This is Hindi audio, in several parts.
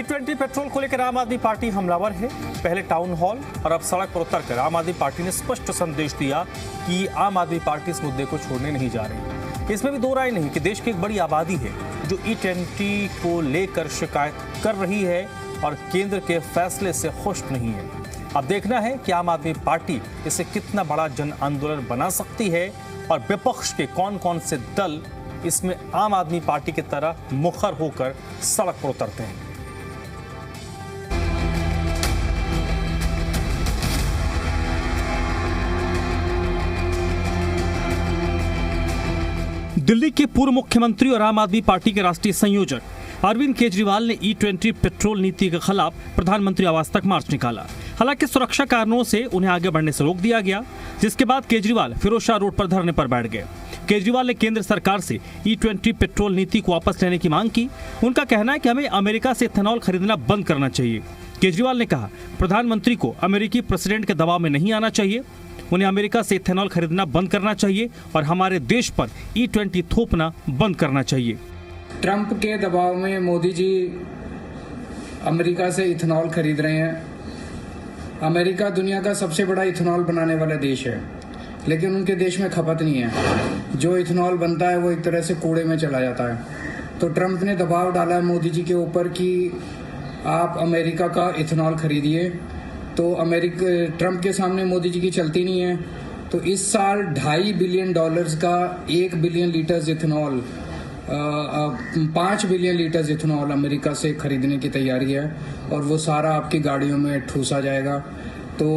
E20 पेट्रोल को लेकर आम आदमी पार्टी हमलावर है। पहले टाउन हॉल और अब सड़क पर उतरकर आम आदमी पार्टी ने स्पष्ट संदेश दिया कि आम आदमी पार्टी इस मुद्दे को छोड़ने नहीं जा रही। इसमें भी दो राय नहीं कि देश की एक बड़ी आबादी है जो E20 को लेकर शिकायत कर रही है और केंद्र के फैसले से खुश नहीं है। अब देखना है कि आम आदमी पार्टी इसे कितना बड़ा जन आंदोलन बना सकती है और विपक्ष के कौन कौन से दल इसमें आम आदमी पार्टी की तरह मुखर होकर सड़क पर उतरते हैं। दिल्ली के पूर्व मुख्यमंत्री और आम आदमी पार्टी के राष्ट्रीय संयोजक अरविंद केजरीवाल ने E20 पेट्रोल नीति के खिलाफ प्रधानमंत्री आवास तक मार्च निकाला। हालांकि सुरक्षा कारणों से उन्हें आगे बढ़ने से रोक दिया गया, जिसके बाद केजरीवाल फिरोजशाह रोड पर धरने पर बैठ गए। केजरीवाल ने केंद्र सरकार से E20 पेट्रोल नीति को वापस लेने की मांग की। उनका कहना है कि हमें अमेरिका से इथेनॉल खरीदना बंद करना चाहिए। केजरीवाल ने कहा, प्रधानमंत्री को अमेरिकी प्रेसिडेंट के दबाव में नहीं आना चाहिए। उन्हें अमेरिका से इथेनॉल खरीदना बंद करना चाहिए और हमारे देश पर E20 थोपना बंद करना चाहिए। ट्रंप के दबाव में मोदी जी अमेरिका से इथेनॉल खरीद रहे हैं। अमेरिका दुनिया का सबसे बड़ा इथेनॉल बनाने वाला देश है, लेकिन उनके देश में खपत नहीं है। जो इथेनॉल बनता है वो एक तरह से कूड़े में चला जाता है। तो ट्रंप ने दबाव डाला है मोदी जी के ऊपर कि आप अमेरिका का इथेनॉल खरीदिए। तो ट्रंप के सामने मोदी जी की चलती नहीं है। तो इस साल $2.5 बिलियन का 1 billion litres ethanol 5 billion litres ethanol America से खरीदने की तैयारी है और वो सारा आपकी गाड़ियों में ठूसा जाएगा। तो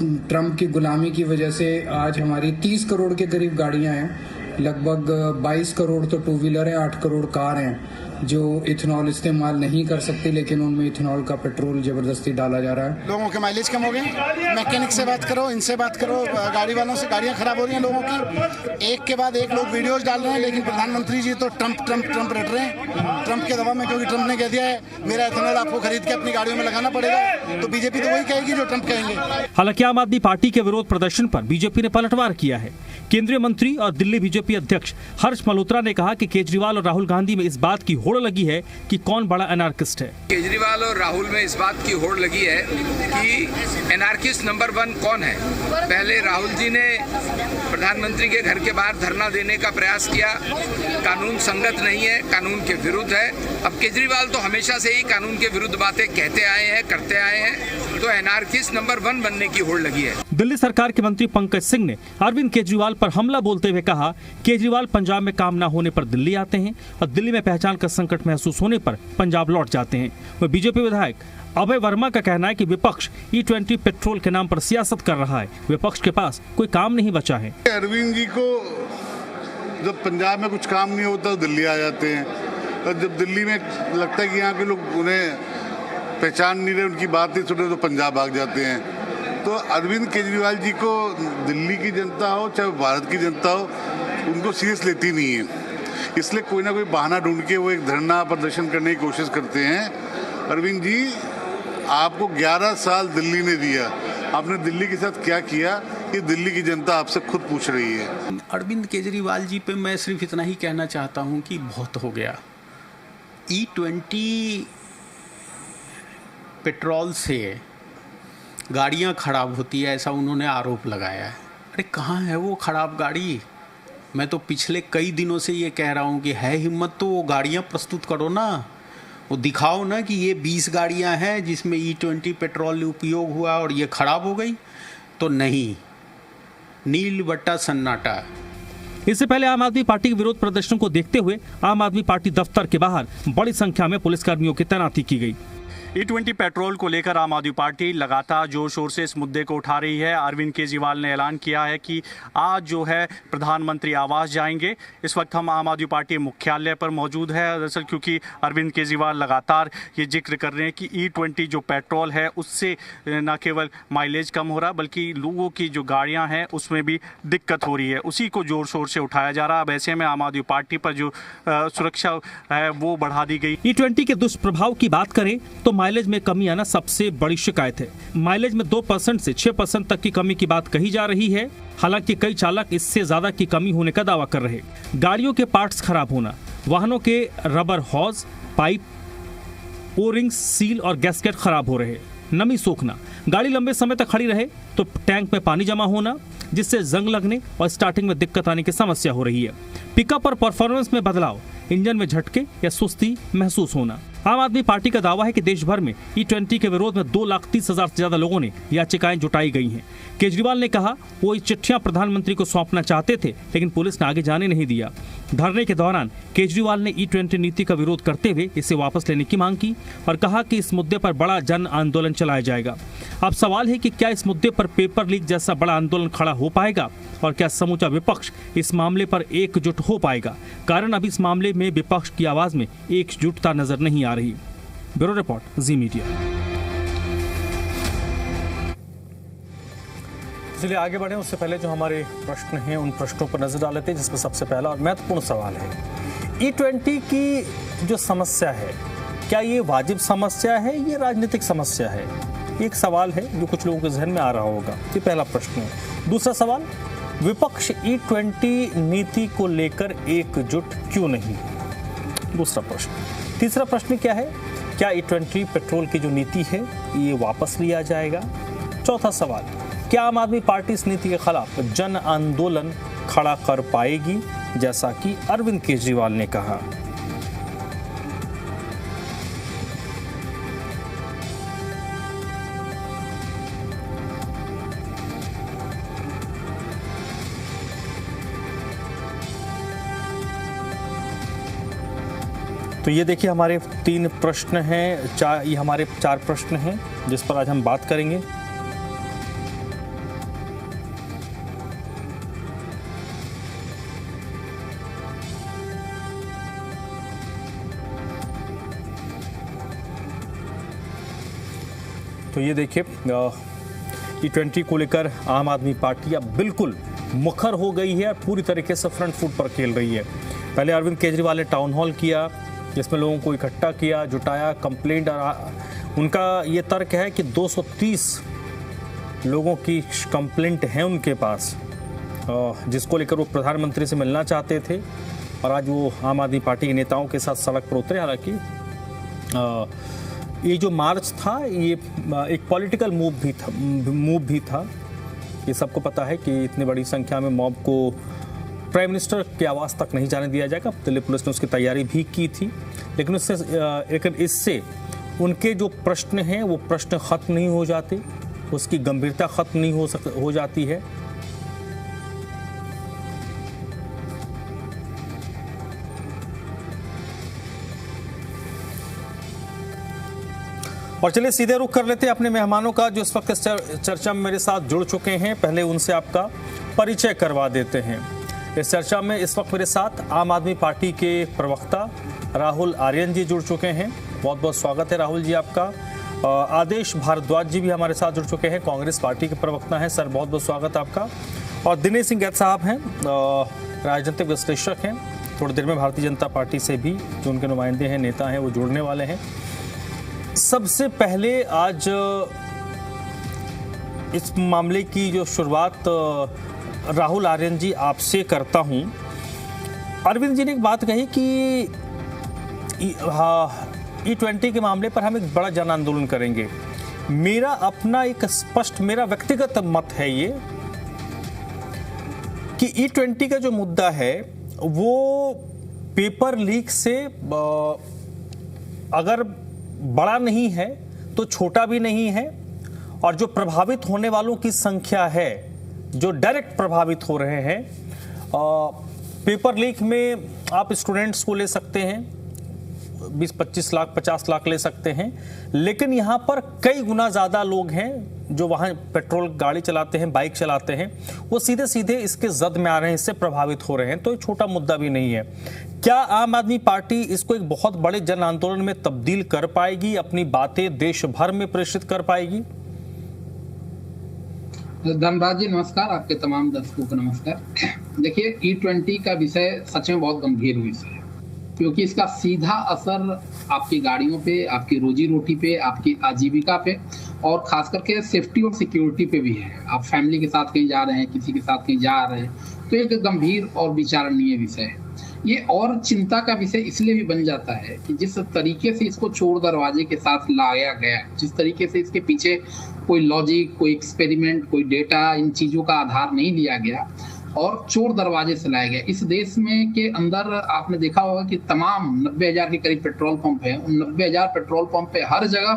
ट्रंप की गुलामी की वजह से आज हमारी 30 करोड़ के करीब गाड़ियां हैं। लगभग 22 करोड़ तो टू व्हीलर है, 8 करोड़ कार हैं जो इथेनॉल इस्तेमाल नहीं कर सकती, लेकिन उनमें इथेनॉल का पेट्रोल जबरदस्ती डाला जा रहा है। लोगों के माइलेज कम हो गए। मैकेनिक से बात करो, इनसे बात करो, गाड़ी वालों से गाड़ियां खराब हो रही हैं लोगों की। एक के बाद एक लोग वीडियोस डाल रहे हैं, लेकिन प्रधानमंत्री जी तो ट्रंप रट रहे हैं। ट्रंप के दबाव में, क्योंकि ट्रंप ने कह दिया है मेरा इथेनॉल आपको खरीद के अपनी गाड़ियों में लगाना पड़ेगा, तो बीजेपी तो वही कहेगी जो ट्रंप कहेंगे। हालांकि आम आदमी पार्टी के विरोध प्रदर्शन पर बीजेपी ने पलटवार किया है। केंद्रीय मंत्री और दिल्ली बीजेपी अध्यक्ष हर्ष मल्होत्रा ने कहा कि केजरीवाल और राहुल गांधी में इस बात की होड़ लगी है कि कौन बड़ा एनार्किस्ट है। केजरीवाल और राहुल में इस बात की होड़ लगी है कि एनार्किस्ट नंबर 1 कौन है। पहले राहुल जी ने प्रधानमंत्री के घर के बाहर धरना देने का प्रयास किया, कानून संगत नहीं है, कानून के विरुद्ध है। अब केजरीवाल तो हमेशा से ही कानून के विरुद्ध बातें कहते आए हैं, करते आए हैं, तो एनार्किस्ट नंबर 1 बनने की होड़ लगी है। दिल्ली सरकार के मंत्री पंकज सिंह ने अरविंद केजरीवाल पर हमला बोलते हुए कहा, केजरीवाल पंजाब में काम न होने पर दिल्ली आते हैं और दिल्ली में पहचान का संकट महसूस होने पर पंजाब लौट जाते हैं। वह बीजेपी विधायक अभय वर्मा का कहना है कि विपक्ष E20 पेट्रोल के नाम पर सियासत कर रहा है। विपक्ष के पास कोई काम नहीं बचा है। अरविंद जी को जब पंजाब में कुछ काम नहीं होता तो दिल्ली आ जाते हैं, और जब दिल्ली में लगता है कि यहाँ के लोग उन्हें पहचान नहीं रहे, उनकी बात नहीं सुन रहे, तो पंजाब भाग जाते हैं। तो अरविंद केजरीवाल जी को दिल्ली की जनता हो चाहे भारत की जनता हो, उनको सीरियस लेती नहीं है। इसलिए कोई ना कोई बहाना ढूंढ के वो एक धरना प्रदर्शन करने की कोशिश करते हैं। अरविंद जी, आपको 11 साल दिल्ली ने दिया, आपने दिल्ली के साथ क्या किया, ये दिल्ली की जनता आपसे खुद पूछ रही है। अरविंद केजरीवाल जी पे मैं सिर्फ इतना ही कहना चाहता हूँ कि बहुत हो गया। E20 पेट्रोल से गाड़ियाँ खराब होती है, ऐसा उन्होंने आरोप लगाया है। अरे कहाँ है वो खराब गाड़ी? मैं तो पिछले कई दिनों से ये कह रहा हूँ कि है हिम्मत तो वो गाड़ियाँ प्रस्तुत करो ना, वो दिखाओ ना कि ये 20 गाड़ियाँ हैं जिसमें E20 पेट्रोल उपयोग हुआ और ये खराब हो गई। तो नहीं, नील बट्टा सन्नाटा। इससे पहले आम आदमी पार्टी के विरोध प्रदर्शन को देखते हुए आम आदमी पार्टी दफ्तर के बाहर बड़ी संख्या में पुलिसकर्मियों की तैनाती की गई। E20 पेट्रोल को लेकर आम आदमी पार्टी लगातार जोर शोर से इस मुद्दे को उठा रही है। अरविंद केजरीवाल ने ऐलान किया है कि आज जो है प्रधानमंत्री आवास जाएंगे। इस वक्त हम आम आदमी पार्टी मुख्यालय पर मौजूद है, दरअसल क्योंकि अरविंद केजरीवाल लगातार ये जिक्र कर रहे हैं कि E20 जो पेट्रोल है उससे न केवल माइलेज कम हो रहा बल्कि लोगों की जो गाड़ियाँ हैं उसमें भी दिक्कत हो रही है। उसी को जोर शोर से उठाया जा रहा है। अब ऐसे में आम आदमी पार्टी पर जो सुरक्षा है वो बढ़ा दी गई। E20 के दुष्प्रभाव की बात करें तो माइलेज में कमी आना सबसे बड़ी शिकायत है। माइलेज में 2% से 6% तक की कमी की बात कही जा रही है। हालांकि कई चालक इससे ज्यादा की कमी होने का दावा कर रहे। गाड़ियों के पार्ट्स खराब होना, वाहनों के रबर हॉज, पाइप, ओ रिंग, सील और गैस्केट खराब हो रहे। नमी सोखना, गाड़ी लंबे समय तक खड़ी रहे तो टैंक में पानी जमा होना, जिससे जंग लगने और स्टार्टिंग में दिक्कत आने की समस्या हो रही है। पिकअप और परफॉर्मेंस में बदलाव, इंजन में झटके या सुस्ती महसूस होना। आम आदमी पार्टी का दावा है कि देश भर में E20 के विरोध में 2,30,000 से ज्यादा लोगों ने याचिकाएं जुटाई गई हैं। केजरीवाल ने कहा वो ये चिट्ठियां प्रधानमंत्री को सौंपना चाहते थे, लेकिन पुलिस ने आगे जाने नहीं दिया। धरने के दौरान केजरीवाल ने E20 नीति का विरोध करते हुए इसे वापस लेने की मांग की और कहा कि इस मुद्दे पर बड़ा जन आंदोलन चलाया जाएगा। अब सवाल है कि क्या इस मुद्दे पर पेपर लीक जैसा बड़ा आंदोलन खड़ा हो पाएगा और क्या समूचा विपक्ष इस मामले पर एकजुट हो पाएगा? कारण अब इस मामले में विपक्ष की आवाज में एकजुटता नजर नहीं आ रही। ब्यूरो रिपोर्ट, जी मीडिया। चलिए आगे बढ़े, उससे पहले जो हमारे प्रश्न हैं उन प्रश्नों पर नजर डाल लेते हैं, जिसमें सबसे पहला और महत्वपूर्ण सवाल है E20 की जो समस्या है, क्या ये वाजिब समस्या है, ये राजनीतिक समस्या है? एक सवाल है जो कुछ लोगों के जहन में आ रहा होगा। ये पहला प्रश्न है। दूसरा सवाल, विपक्ष E20 नीति को लेकर एकजुट क्यों नहीं? दूसरा प्रश्न। तीसरा प्रश्न क्या है, क्या E20 पेट्रोल की जो नीति है ये वापस लिया जाएगा? चौथा सवाल, क्या आम आदमी पार्टी इस नीति के खिलाफ जन आंदोलन खड़ा कर पाएगी, जैसा कि अरविंद केजरीवाल ने कहा? तो ये देखिए हमारे 3 प्रश्न हैं, ये हमारे 4 प्रश्न हैं जिस पर आज हम बात करेंगे। तो ये देखिए E20 को लेकर आम आदमी पार्टी अब बिल्कुल मुखर हो गई है, पूरी तरीके से फ्रंट फुट पर खेल रही है। पहले अरविंद केजरीवाल ने टाउन हॉल किया, जिसमें लोगों को इकट्ठा किया, जुटाया, कंप्लेंट। उनका ये तर्क है कि 230 लोगों की कंप्लेंट है उनके पास, जिसको लेकर वो प्रधानमंत्री से मिलना चाहते थे और आज वो आम आदमी पार्टी के नेताओं के साथ सड़क पर उतरे। हालांकि ये जो मार्च था ये एक पॉलिटिकल मूव भी था। ये सबको पता है कि इतनी बड़ी संख्या में मॉब को प्राइम मिनिस्टर के आवास तक नहीं जाने दिया जाएगा। दिल्ली पुलिस ने उसकी तैयारी भी की थी, लेकिन इससे उनके जो प्रश्न हैं वो प्रश्न खत्म नहीं हो जाते, उसकी गंभीरता खत्म नहीं हो जाती है। और चलिए सीधे रुख कर लेते हैं अपने मेहमानों का, जो इस वक्त इस चर्चा में मेरे साथ जुड़ चुके हैं। पहले उनसे आपका परिचय करवा देते हैं। इस चर्चा में इस वक्त मेरे साथ आम आदमी पार्टी के प्रवक्ता राहुल आर्यन जी जुड़ चुके हैं। बहुत बहुत स्वागत है राहुल जी आपका। आदेश भारद्वाज जी भी हमारे साथ जुड़ चुके हैं, कांग्रेस पार्टी के प्रवक्ता हैं। सर बहुत बहुत स्वागत आपका। और दिनेश सिंह गैत साहब हैं, राजनीतिक विश्लेषक हैं। थोड़ी देर में भारतीय जनता पार्टी से भी जो उनके नुमाइंदे हैं, नेता हैं, वो जुड़ने वाले हैं। सबसे पहले आज इस मामले की जो शुरुआत राहुल आर्यन जी आपसे करता हूं। अरविंद जी ने एक बात कही कि E20 के मामले पर हम एक बड़ा जन आंदोलन करेंगे। मेरा अपना एक स्पष्ट, मेरा व्यक्तिगत मत है ये कि E20 का जो मुद्दा है वो पेपर लीक से अगर बड़ा नहीं है तो छोटा भी नहीं है, और जो प्रभावित होने वालों की संख्या है, जो डायरेक्ट प्रभावित हो रहे हैं, पेपर लीक में आप स्टूडेंट्स को ले सकते हैं, 20-25 लाख 50 लाख ले सकते हैं, लेकिन यहाँ पर कई गुना ज़्यादा लोग हैं जो वहाँ पेट्रोल गाड़ी चलाते हैं, बाइक चलाते हैं, वो सीधे सीधे इसके जद में आ रहे हैं, इससे प्रभावित हो रहे हैं। तो ये छोटा मुद्दा भी नहीं है। क्या आम आदमी पार्टी इसको एक बहुत बड़े जन आंदोलन में तब्दील कर पाएगी, अपनी बातें देश भर में प्रेषित कर पाएगी? धनराज जी नमस्कार, आपके तमाम दर्शकों को नमस्कार। देखिए E20 का विषय सच में बहुत गंभीर विषय है, क्योंकि इसका सीधा असर आपकी गाड़ियों पे, आपकी रोजी रोटी पे, आपकी आजीविका पे और खास करके सेफ्टी और सिक्योरिटी पे भी है। आप फैमिली के साथ कहीं जा रहे हैं, किसी के साथ कहीं जा रहे हैं, तो एक गंभीर और विचारणीय विषय है। ये और चिंता का विषय इसलिए भी बन जाता है कि जिस तरीके से इसको चोर दरवाजे के साथ लाया गया, जिस तरीके से इसके पीछे कोई लॉजिक, कोई एक्सपेरिमेंट, कोई डेटा, इन चीजों का आधार नहीं लिया गया और चोर दरवाजे से लाया गया। इस देश में के अंदर आपने देखा होगा कि तमाम 90,000 के करीब पेट्रोल पंप है। उन 90,000 पेट्रोल पंप पे हर जगह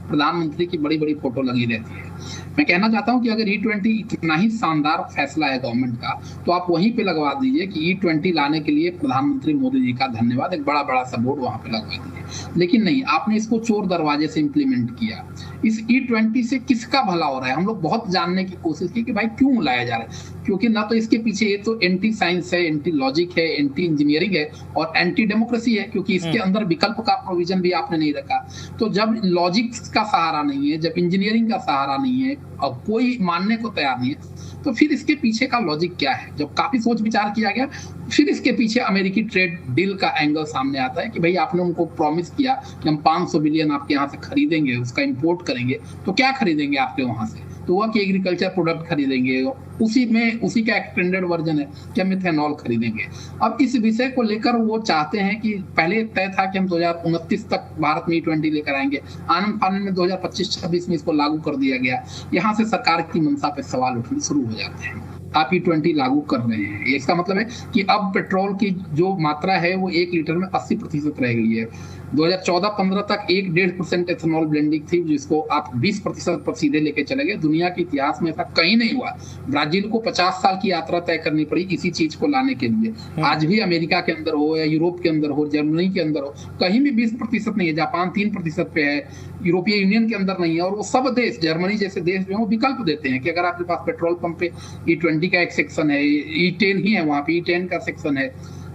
प्रधानमंत्री की बड़ी बड़ी फोटो लगी रहती है। मैं कहना चाहता हूं कि अगर E20 इतना ही शानदार फैसला है गवर्नमेंट का, तो आप वहीं पे लगवा दीजिए कि E20 लाने के लिए प्रधानमंत्री मोदी जी का धन्यवाद, एक बड़ा बड़ा सा बोर्ड वहां पे लगवा दीजिए। लेकिन नहीं, आपने इसको चोर दरवाजे से इम्प्लीमेंट किया। इस E20 से किसका भला हो रहा है? हम लोग बहुत जानने की कोशिश की कि भाई क्यों लाया जा रहा है, क्योंकि ना तो इसके पीछे ये तो एंटी साइंस है, एंटी लॉजिक है, एंटी इंजीनियरिंग है और एंटी डेमोक्रेसी है, क्योंकि इसके अंदर विकल्प का प्रोविजन भी आपने नहीं रखा। तो जब लॉजिक का सहारा नहीं है, जब इंजीनियरिंग का सहारा नहीं है और कोई मानने को तैयार नहीं है, तो फिर इसके पीछे का लॉजिक क्या है? जब काफी सोच विचार किया गया, फिर इसके पीछे अमेरिकी ट्रेड डील का एंगल सामने आता है कि भाई आपने उनको प्रॉमिस किया कि हम 500 बिलियन आपके यहाँ से खरीदेंगे, उसका इंपोर्ट करेंगे। तो क्या खरीदेंगे आपके वहां से? तो वह कि एग्रीकल्चर प्रोडक्ट खरीदेंगे, उसी का एक्सटेंडेड वर्जन है कि हम इथेनॉल खरीदेंगे। अब इस विषय को लेकर वो चाहते हैं कि पहले तय था कि हम 2029 तक भारत में E20 लेकर आएंगे, आनंद फानन में 2025-26 में इसको लागू कर दिया गया। यहाँ से सरकार की मंशा पे सवाल उठने शुरू हो जाते हैं। आप E20 लागू कर रहे हैं, इसका मतलब है कि अब पेट्रोल की जो मात्रा है वो 1 लीटर में 80% रह गई है। 2014-15 तक 1-1.5% एथेनॉल ब्लेंडिंग थी, जिसको आप 20% पर सीधे लेके चले गए। दुनिया के इतिहास में ऐसा कहीं नहीं हुआ। ब्राजील को 50 साल की यात्रा तय करनी पड़ी इसी चीज को लाने के लिए। आज भी अमेरिका के अंदर हो या यूरोप के अंदर हो, जर्मनी के अंदर हो, कहीं भी 20% नहीं है। जापान 3% पे है, यूरोपीय यूनियन के अंदर नहीं है। और वो सब देश, जर्मनी जैसे देश जो है, विकल्प देते हैं कि अगर आपके पास पेट्रोल पंप पे E20 का एक सेक्शन है, E10 ही है, वहां पे E10 का सेक्शन है,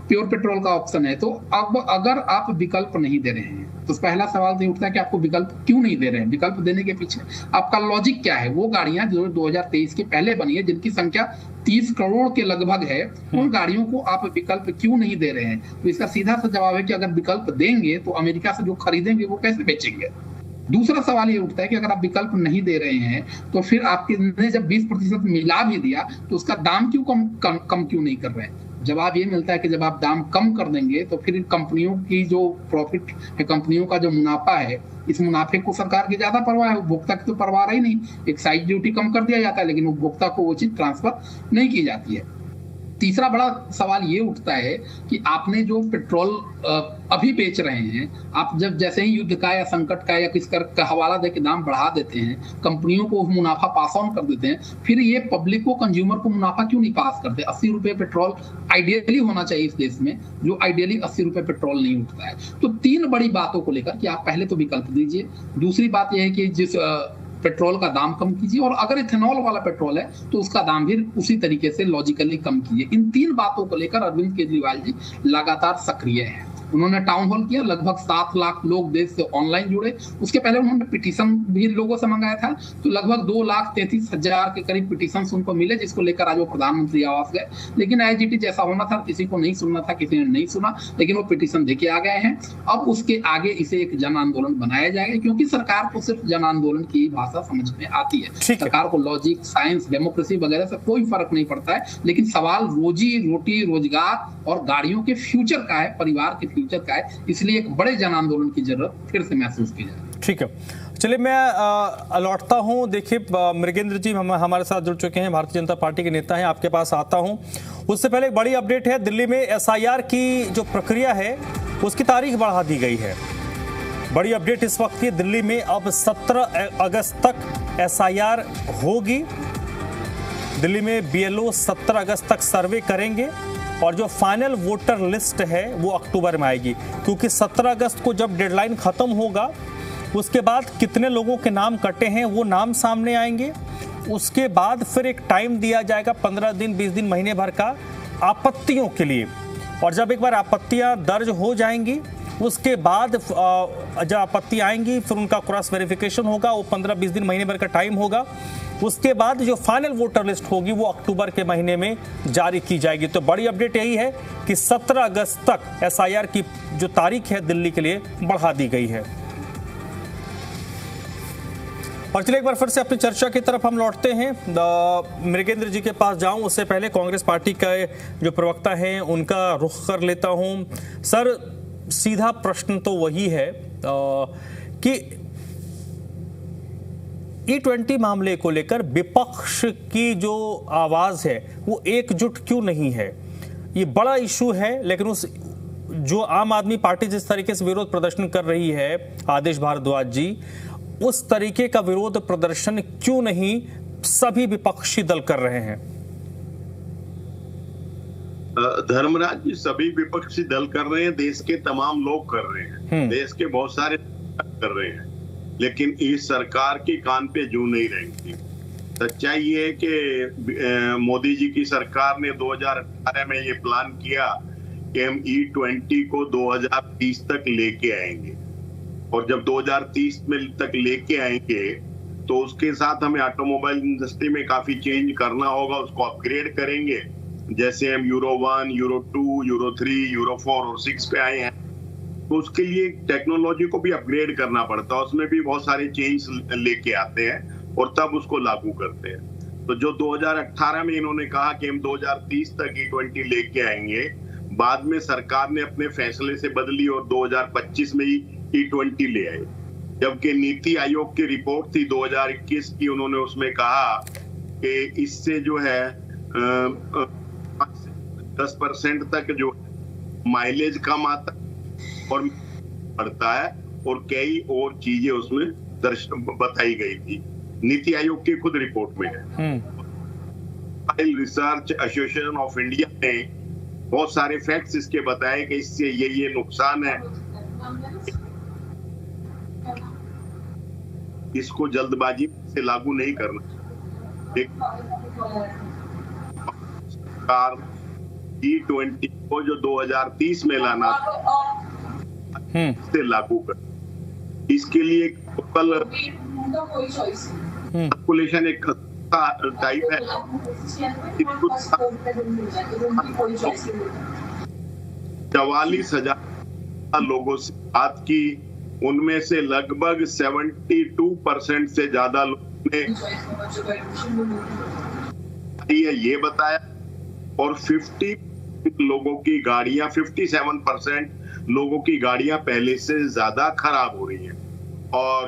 प्योर पेट्रोल का ऑप्शन है। तो अब अगर आप विकल्प नहीं दे रहे हैं तो पहला सवाल तो उठता है कि आपको विकल्प क्यों नहीं दे रहे हैं? विकल्प देने के पीछे आपका लॉजिक क्या है? वो गाड़ियां जो 2023 के पहले बनी है, जिनकी संख्या 30 करोड़ के लगभग है, उन गाड़ियों को आप विकल्प क्यों नहीं दे रहे हैं? तो इसका सीधा सा जवाब है कि अगर विकल्प देंगे तो अमेरिका से जो खरीदेंगे वो कैसे बेचेंगे? दूसरा सवाल ये उठता है कि अगर आप विकल्प नहीं दे रहे हैं तो फिर आपने जब 20% मिला भी दिया तो उसका दाम क्यों कम क्यों नहीं कर रहे हैं? जवाब ये मिलता है कि जब आप दाम कम कर देंगे तो फिर कंपनियों की जो प्रॉफिट है, कंपनियों का जो मुनाफा है, इस मुनाफे को सरकार की ज्यादा परवाह है, उपभोक्ता की तो परवाह ही नहीं। एक्साइज ड्यूटी कम कर दिया जाता है लेकिन उपभोक्ता को वो चीज ट्रांसफर नहीं की जाती है। तीसरा बड़ा सवाल ये उठता है कि आपने जो पेट्रोल अभी बेच रहे हैं, आप जब जैसे ही युद्ध का या संकट का या किस का हवाला देकर दाम बढ़ा देते हैं, कंपनियों को मुनाफा पास ऑन कर देते हैं, फिर ये पब्लिक को, कंज्यूमर को मुनाफा क्यों नहीं पास करते? 80 रुपए पेट्रोल आइडियली होना चाहिए इस देश में, जो आइडियली 80 रुपए पेट्रोल नहीं उठता है। तो 3 बड़ी बातों को लेकर कि आप पहले तो विकल्प दीजिए, दूसरी बात यह है कि जिस पेट्रोल का दाम कम कीजिए, और अगर इथेनॉल वाला पेट्रोल है तो उसका दाम भी उसी तरीके से लॉजिकली कम कीजिए। इन 3 बातों को लेकर अरविंद केजरीवाल जी लगातार सक्रिय हैं। उन्होंने टाउन हॉल किया, लगभग 7 लाख लोग देश से ऑनलाइन जुड़े। उसके पहले उन्होंने पिटीशन भी लोगों से मंगाया था, तो लगभग 2,33,000 के करीब पिटीशन उनको मिले, जिसको लेकर आज वो प्रधानमंत्री आवास गए। लेकिन IGT जैसा होना था, किसी को नहीं सुनना था, किसी ने नहीं सुना, लेकिन वो पिटीशन देके आ गए हैं। अब उसके आगे इसे एक जन आंदोलन बनाया जाएगा, क्योंकि सरकार को सिर्फ जन आंदोलन की भाषा समझ में आती है। सरकार को लॉजिक, साइंस, डेमोक्रेसी वगैरह से कोई फर्क नहीं पड़ता है, लेकिन सवाल रोजी रोटी, रोजगार और गाड़ियों के फ्यूचर का है, परिवार के फ्यूचर का है। इसलिए एक बड़े जन आंदोलन की जरूरत फिर से महसूस की जाए। ठीक है, चलिए मैं लौटता हूं। देखिए मृगेंद्र जी हमारे साथ जुड़ चुके हैं, भारतीय जनता पार्टी के नेता हैं, आपके पास आता हूं। उससे पहले एक बड़ी अपडेट है, दिल्ली में SIR की जो प्रक्रिया है उसकी तारीख बढ़ा दी गई है। बड़ी अपडेट इस वक्त की, दिल्ली में अब 17 अगस्त तक SIR होगी। दिल्ली में BLO 17 अगस्त तक सर्वे करेंगे और जो फाइनल वोटर लिस्ट है वो अक्टूबर में आएगी, क्योंकि 17 अगस्त को जब डेडलाइन खत्म होगा उसके बाद कितने लोगों के नाम कटे हैं वो नाम सामने आएंगे। उसके बाद फिर एक टाइम दिया जाएगा 15 दिन, 20 दिन, महीने भर का आपत्तियों के लिए। और जब एक बार आपत्तियां दर्ज हो जाएंगी उसके बाद जब आपत्ति आएंगी फिर उनका क्रॉस वेरिफिकेशन होगा, वो 15-20 दिन, महीने भर का टाइम होगा। उसके बाद जो फाइनल वोटर लिस्ट होगी वो अक्टूबर के महीने में जारी की जाएगी। तो बड़ी अपडेट यही है कि 17 अगस्त तक SIR की जो तारीख है दिल्ली के लिए बढ़ा दी गई है। और चलिए एक बार फिर से अपनी चर्चा की तरफ हम लौटते हैं। मृगेंद्र जी के पास जाऊं उससे पहले कांग्रेस पार्टी का जो प्रवक्ता हैं उनका रुख कर लेता हूं। सर, सीधा प्रश्न तो वही है कि E20 मामले को लेकर विपक्ष की जो आवाज है वो एकजुट क्यों नहीं है? ये बड़ा इशू है, लेकिन उस जो आम आदमी पार्टी जिस तरीके से विरोध प्रदर्शन कर रही है, आदेश भारद्वाज जी, उस तरीके का विरोध प्रदर्शन क्यों नहीं सभी विपक्षी दल कर रहे हैं? धर्मराज जी, सभी विपक्षी दल कर रहे हैं, देश के तमाम लोग कर रहे हैं, देश के बहुत सारे कर रहे हैं, लेकिन इस सरकार की कान पे जू नहीं रहेंगी। सच्चाई ये है कि मोदी जी की सरकार ने 2018 में ये प्लान किया कि हम E20 को 2030 तक लेके आएंगे, और जब 2030 में तक लेके आएंगे तो उसके साथ हमें ऑटोमोबाइल इंडस्ट्री में काफी चेंज करना होगा, उसको अपग्रेड करेंगे। जैसे हम यूरो 1, यूरो 2, यूरो 3, यूरो 4 और 6 पे आए हैं, तो उसके लिए टेक्नोलॉजी को भी अपग्रेड करना पड़ता है, उसमें भी बहुत सारे चेंज लेके आते हैं और तब उसको लागू करते हैं। तो जो 2018 में इन्होंने कहा कि हम 2030 तक E20 लेके आएंगे, बाद में सरकार ने अपने फैसले से बदली और 2025 में ही E20 ले आए, जबकि नीति आयोग की रिपोर्ट थी 2021 की, उन्होंने उसमें कहा कि इससे जो है 10% तक जो माइलेज कम आता और बढ़ता है, और कई और चीजें उसमें बताई गई थी, नीति आयोग की खुद रिपोर्ट में है। रिसर्च एसोसिएशन ऑफ इंडिया ने बहुत सारे फैक्ट्स इसके बताए कि इससे ये नुकसान है, इसको जल्दबाजी से लागू नहीं करना। सरकार E20 को जो 2030 में लाना से लागू कर, इसके लिए कल कैलकुलेशन एक टाइप है, 44,000 लोगों से बात की, उनमें से लगभग 72% से ज्यादा लोगों ने ये बताया, और 50 लोगों की गाड़ियां, 57% लोगों की गाड़ियां पहले से ज्यादा खराब हो रही हैं। और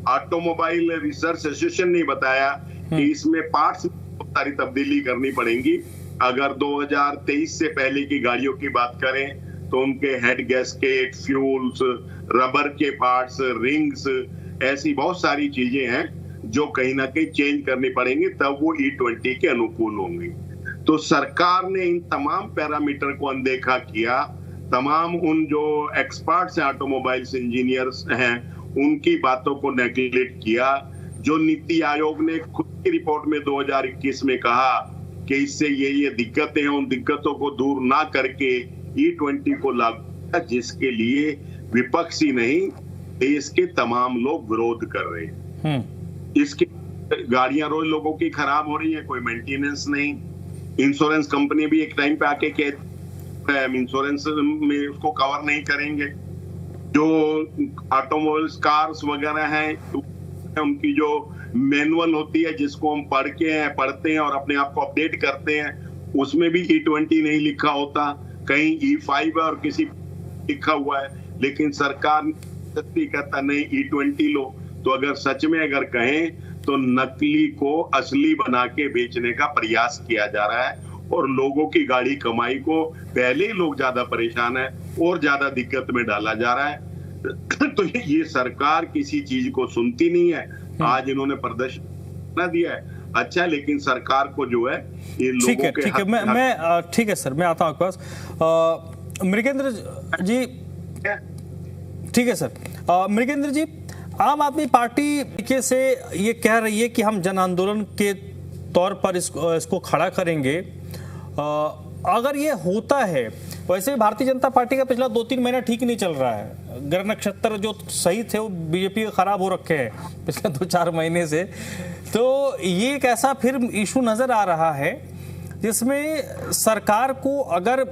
ऑटोमोबाइल रिसर्च एसोसिएशन ने बताया कि इसमें पार्ट्स में बहुत सारी तब्दीली करनी पड़ेगी। अगर 2023 से पहले की गाड़ियों की बात करें तो उनके हेड गैस्केट, फ्यूल्स, रबर के पार्ट्स, रिंग्स, ऐसी बहुत सारी चीजें हैं जो कहीं ना कहीं चेंज करनी पड़ेंगी, तब वो E20 के अनुकूल होंगी। तो सरकार ने इन तमाम पैरामीटर को अनदेखा किया, तमाम उन जो एक्सपर्ट्स हैं, ऑटोमोबाइल्स इंजीनियर्स हैं, उनकी बातों को नेगलेक्ट किया। जो नीति आयोग ने खुद की रिपोर्ट में 2021 में कहा कि इससे ये दिक्कतें हैं, उन दिक्कतों को दूर ना करके E20 को लागू, जिसके लिए विपक्षी नहीं देश के तमाम लोग विरोध कर रहे हैं। इसके गाड़ियां रोज लोगों की खराब हो रही है, कोई मेंटेनेंस नहीं। इंश्योरेंस कंपनी भी एक टाइम पे आके कहती है हम इंश्योरेंस में उसको कवर नहीं करेंगे। जो ऑटोमोबाइल्स, कार्स वगैरह हैं, उनकी जो मैनुअल होती है जिसको हम पढ़ते हैं और अपने आप को अपडेट करते हैं, उसमें भी E20 नहीं लिखा होता, कहीं E5 और किसी लिखा हुआ है, लेकिन सरकार कहता नहीं E20 लो। तो अगर सच में अगर कहें तो नकली को असली बना के बेचने का प्रयास किया जा रहा है, और लोगों की गाड़ी कमाई को पहले ही लोग ज्यादा परेशान है और ज्यादा दिक्कत में डाला जा रहा है। तो ये सरकार किसी चीज को सुनती नहीं है। आज इन्होंने प्रदर्शन दिया है, अच्छा, लेकिन सरकार को जो है ये लोगों के ठीक है, मैं ठीक है सर, मैं आता हूँ आपके पास। मृगेंद्र जी, ठीक है सर। मृगेंद्र जी, आम आदमी पार्टी के से ये कह रही है कि हम जन आंदोलन के तौर पर इसको खड़ा करेंगे। अगर ये होता है, वैसे भी भारतीय जनता पार्टी का पिछला 2-3 महीना ठीक नहीं चल रहा है। ग्रह नक्षत्र जो सही थे वो बीजेपी के खराब हो रखे हैं पिछले 2-4 महीने से। तो ये एक ऐसा फिर इशू नजर आ रहा है जिसमें सरकार को अगर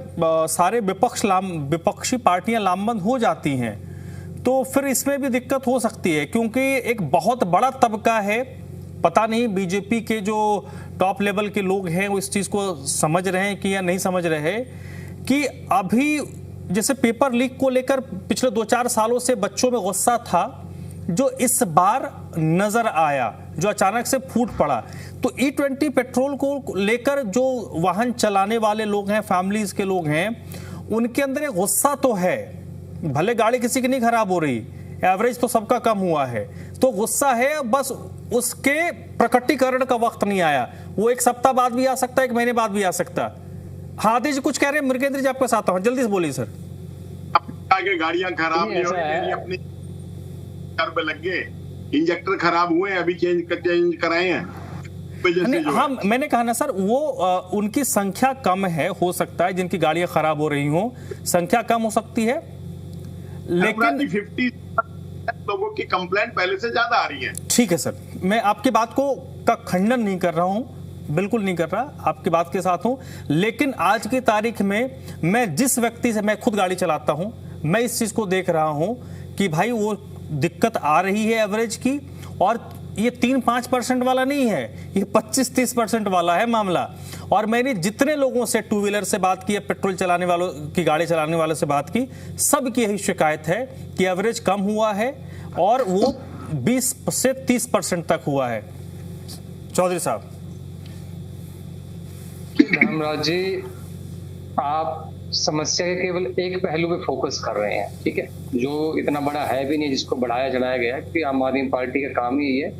सारे विपक्षी पार्टियां लामबंद हो जाती हैं तो फिर इसमें भी दिक्कत हो सकती है, क्योंकि एक बहुत बड़ा तबका है, पता नहीं बीजेपी के जो टॉप लेवल के लोग हैं वो इस चीज को समझ रहे हैं कि या नहीं समझ रहे, कि अभी जैसे पेपर लीक को लेकर पिछले 2-4 सालों से बच्चों में गुस्सा था, जो इस बार नजर आया, जो अचानक से फूट पड़ा। तो E20 पेट्रोल को लेकर जो वाहन चलाने वाले लोग हैं, फैमिलीज के लोग हैं, उनके अंदर एक गुस्सा तो है, भले गाड़ी किसी की नहीं खराब हो रही, एवरेज तो सबका कम हुआ है, तो गुस्सा है, बस उसके प्रकटीकरण का वक्त नहीं आया। वो 1 सप्ताह बाद भी आ सकता है, 1 महीने बाद भी आ सकता। हादी जी कुछ कह रहे हैं, मृगेंद्र जी आपके साथ हूं, जल्दी से बोलिए सर। आगे गाड़ियां खराब नहीं हो रही, अपनी पे लग गए, इंजेक्टर खराब हुए, अभी चेंज कराए हैं। हाँ, मैंने कहा ना सर, वो उनकी संख्या कम है, हो सकता है जिनकी गाड़ियां खराब हो रही हों, संख्या कम हो सकती है, लेकिन 50 लोगों की कंप्लेंट पहले से ज्यादा आ रही है। ठीक है सर, मैं आपकी बात का खंडन नहीं कर रहा हूं, बिल्कुल नहीं कर रहा, आपकी बात के साथ हूं, लेकिन आज की तारीख में मैं जिस व्यक्ति से, मैं खुद गाड़ी चलाता हूं, मैं इस चीज को देख रहा हूं कि भाई वो दिक्कत आ रही है एवरेज की, और ये 3-5% वाला नहीं है, ये 25-30% वाला है मामला। और मैंने जितने लोगों से टू व्हीलर से बात की, पेट्रोल चलाने वालों की, गाड़ी चलाने वालों से बात की, सब की यही शिकायत है कि एवरेज कम हुआ है और वो 20 से 30% तक हुआ है। चौधरी साहब। धर्मराज जी, आप समस्या के केवल एक पहलू पे फोकस कर रहे हैं, ठीक है, जो इतना बड़ा है भी नहीं, जिसको बढ़ाया चढ़ाया गया, कि आम आदमी पार्टी का काम ही है।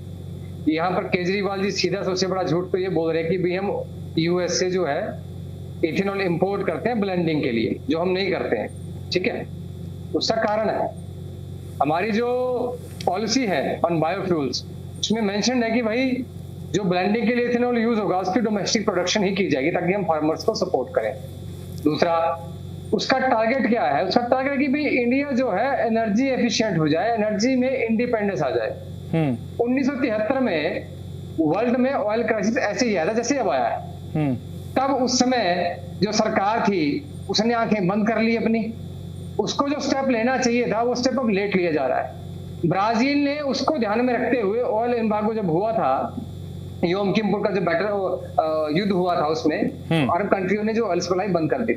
यहाँ पर केजरीवाल जी सीधा सबसे बड़ा झूठ तो ये बोल रहे हैं कि भाई हम यूएस से जो है इथेनॉल इंपोर्ट करते हैं ब्लेंडिंग के लिए, जो हम नहीं करते हैं, ठीक है। उसका कारण है हमारी जो पॉलिसी है ऑन बायोफ्यूल्स, उसमें मेंशन है कि भाई जो ब्लेंडिंग के लिए इथेनॉल यूज होगा उसकी डोमेस्टिक प्रोडक्शन ही की जाएगी, ताकि हम फार्मर्स को सपोर्ट करें। दूसरा, उसका टारगेट क्या है? उसका टारगेट कि भाई इंडिया जो है एनर्जी एफिशिएंट हो जाए, एनर्जी में इंडिपेंडेंस आ जाए। 1973 में वर्ल्ड में ऑयल क्राइसिस ऐसे ही आया था जैसे अब आया है। तब उस समय जो सरकार थी उसने आंखें बंद कर ली अपनी, उसको जो स्टेप लेना चाहिए था वो स्टेप अब लेट लिया जा रहा है। ब्राजील ने उसको ध्यान में रखते हुए ऑयल एम्बार्गो जब हुआ था, योम किपुर का जो बैटल युद्ध हुआ था, उसमें अरब कंट्रियों ने जो ऑयल सप्लाई बंद कर दी।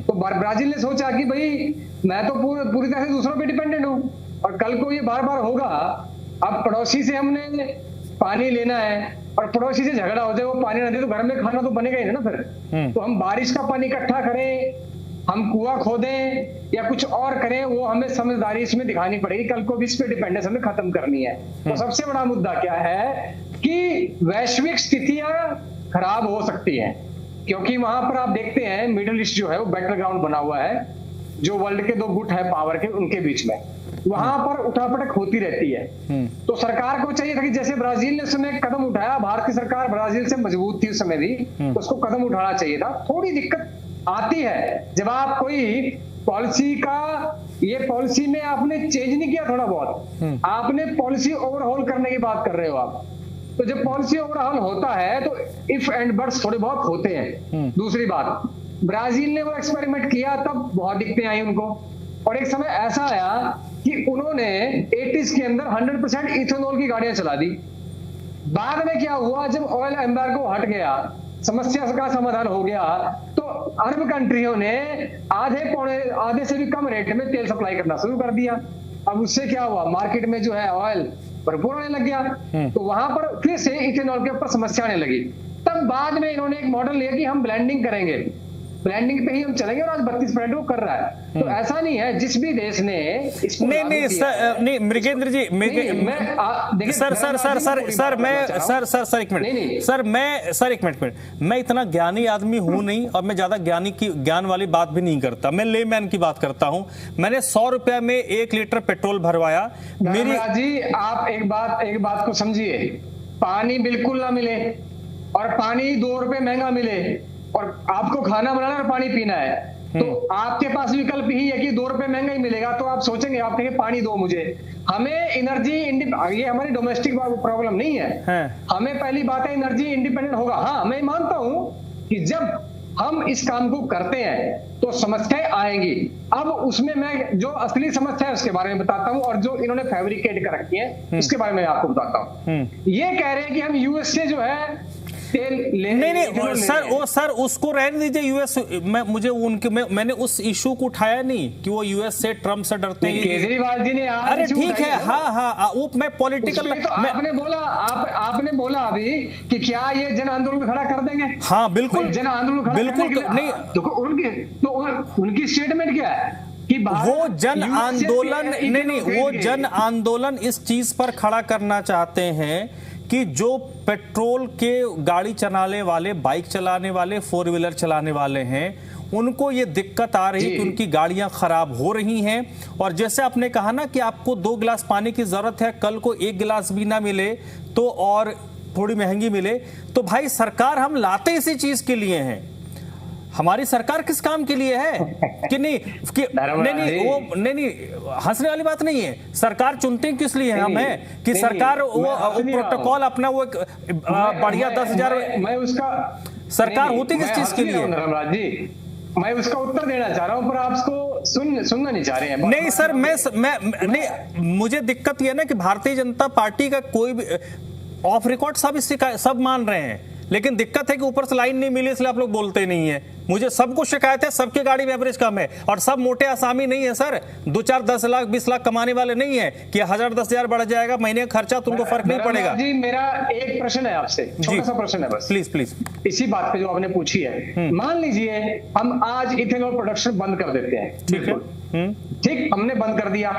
तो ब्राजील ने सोचा कि भाई मैं तो पूरी तरह से दूसरों पे डिपेंडेंट हूँ और कल को ये बार बार होगा, अब पड़ोसी से हमने पानी लेना है और पड़ोसी से झगड़ा हो जाए, वो पानी ना दे तो घर में खाना तो बनेगा ही ना फिर। तो हम बारिश का पानी इकट्ठा करें, हम कुआं खोदें या कुछ और करें, वो हमें समझदारी इसमें दिखानी पड़ेगी। कल को भी इस पे डिपेंडेंस हमें खत्म करनी है। तो सबसे बड़ा मुद्दा क्या है कि वैश्विक स्थितियां खराब हो सकती हैं, क्योंकि वहां पर आप देखते हैं मिडिल ईस्ट जो है वो बैटल ग्राउंड बना हुआ है, जो वर्ल्ड के 2 गुट है पावर के, उनके बीच में वहां पर उठापटक होती रहती है। तो सरकार को चाहिए था कि जैसे ब्राजील ने उस समय कदम उठाया, भारत की सरकार ब्राजील से मजबूत थी उस समय भी, तो उसको कदम उठाना चाहिए था। थोड़ी दिक्कत आती है जब आप कोई पॉलिसी का, ये पॉलिसी में आपने चेंज नहीं किया, थोड़ा बहुत आपने पॉलिसी ओवरहॉल करने की बात कर रहे हो आप। तो जब पॉलिसी ओवरहॉल होता है तो इफ एंड बट्स थोड़े बहुत होते हैं। दूसरी बात, ब्राजील ने वो एक्सपेरिमेंट किया, तब बहुत दिक्कतें आई उनको, और एक समय ऐसा आया कि उन्होंने 80s के अंदर 100% इथेनॉल की गाड़ियां चला दी। बाद में क्या हुआ, जब ऑयल एम्बार्गो हट गया, समस्या का समाधान हो गया, तो अरब कंट्रियों ने आधे से भी कम रेट में तेल सप्लाई करना शुरू कर दिया। अब उससे क्या हुआ, मार्केट में जो है ऑयल भरपूर आने लग गया, तो वहां पर फिर से इथेनॉल के ऊपर समस्या आने लगी। तब बाद में इन्होंने एक मॉडल लिया कि हम ब्लेंडिंग करेंगे, ब्लेंडिंग पे ही हम चलेंगे, और आज 32% वो कर रहा है। तो ऐसा नहीं है, जिस भी देश ने इसको नहीं मृगेंद्र जी, एक मिनट, मैं इतना ज्ञानी आदमी हूं नहीं, और मैं ज्यादा ज्ञान वाली बात भी नहीं करता, मैं लेमैन की बात करता हूं। मैंने 100 रुपए में 1 लीटर पेट्रोल भरवाया। मेरी जी, आप एक बात को समझिए, पानी बिल्कुल ना मिले और पानी 2 रुपए महंगा मिले और आपको खाना बनाना और पानी पीना है, तो आपके पास विकल्प ही है कि 2 रुपए महंगा ही मिलेगा, तो आप सोचेंगे, आप कहेंगे पानी दो मुझे। हमें एनर्जी, ये हमारी डोमेस्टिक प्रॉब्लम नहीं है। हमें पहली बात है एनर्जी इंडिपेंडेंट होगा। हाँ, मैं मानता हूं कि जब हम इस काम को करते हैं तो समस्याएं आएंगी। अब उसमें मैं जो असली समस्या है उसके बारे में बताता हूं, और जो इन्होंने फैब्रिकेट कर रखी है उसके बारे में आपको बताता हूं। ये कह रहे हैं कि हम यूएस से जो है तेल नहीं सर उसको रहने दीजिए। यूएस मैंने उस इशू को उठाया नहीं कि वो यूएस से, ट्रम्प से डरते हैं। केजरीवाल जी ने अरे ठीक है, हाँ वो मैं पॉलिटिकल आपने बोला अभी कि क्या ये जन आंदोलन खड़ा कर देंगे? हाँ बिल्कुल जन आंदोलन बिल्कुल नहीं, तो उनकी स्टेटमेंट क्या है कि वो जन आंदोलन नहीं वो जन आंदोलन इस चीज पर खड़ा करना चाहते हैं कि जो पेट्रोल के गाड़ी चलाने वाले, बाइक चलाने वाले, 4 व्हीलर चलाने वाले हैं, उनको ये दिक्कत आ रही है कि उनकी गाड़ियां खराब हो रही हैं। और जैसे आपने कहा ना कि आपको 2 गिलास पानी की जरूरत है, कल को 1 गिलास भी ना मिले तो और थोड़ी महंगी मिले, तो भाई सरकार हम लाते इसी चीज के लिए हैं। हमारी सरकार किस काम के लिए है कि नहीं कि नहीं हंसने वाली बात नहीं है। सरकार चुनते हैं किस लिए हम हैं कि सरकार वो प्रोटोकॉल अपना वो बढ़िया 10,000 मैं उसका सरकार होती किस चीज के लिए? मैं उसका उत्तर देना चाह रहा हूं पर आप उसको सुनना नहीं चाह रहे हैं। नहीं सर, मैं नहीं, मुझे दिक्कत यह ना कि भारतीय जनता पार्टी का कोई भी ऑफ रिकॉर्ड सब मान रहे हैं, लेकिन दिक्कत है कि ऊपर से लाइन नहीं मिली इसलिए आप लोग बोलते नहीं है। मुझे सब कुछ शिकायत है, सबके गाड़ी में एवरेज कम है और सब मोटे आसामी नहीं है सर। 2, 4, 10 लाख 20 लाख कमाने वाले नहीं है कि 1000 10,000 बढ़ जाएगा महीने का खर्चा, तुमको फर्क नहीं पड़ेगा। जी मेरा एक प्रश्न है आपसे, छोटा सा प्रश्न है बस, प्लीज इसी बात पे जो आपने पूछी है। मान लीजिए हम आज इथेनॉल प्रोडक्शन बंद कर देते हैं, ठीक है, ठीक, हमने बंद कर दिया,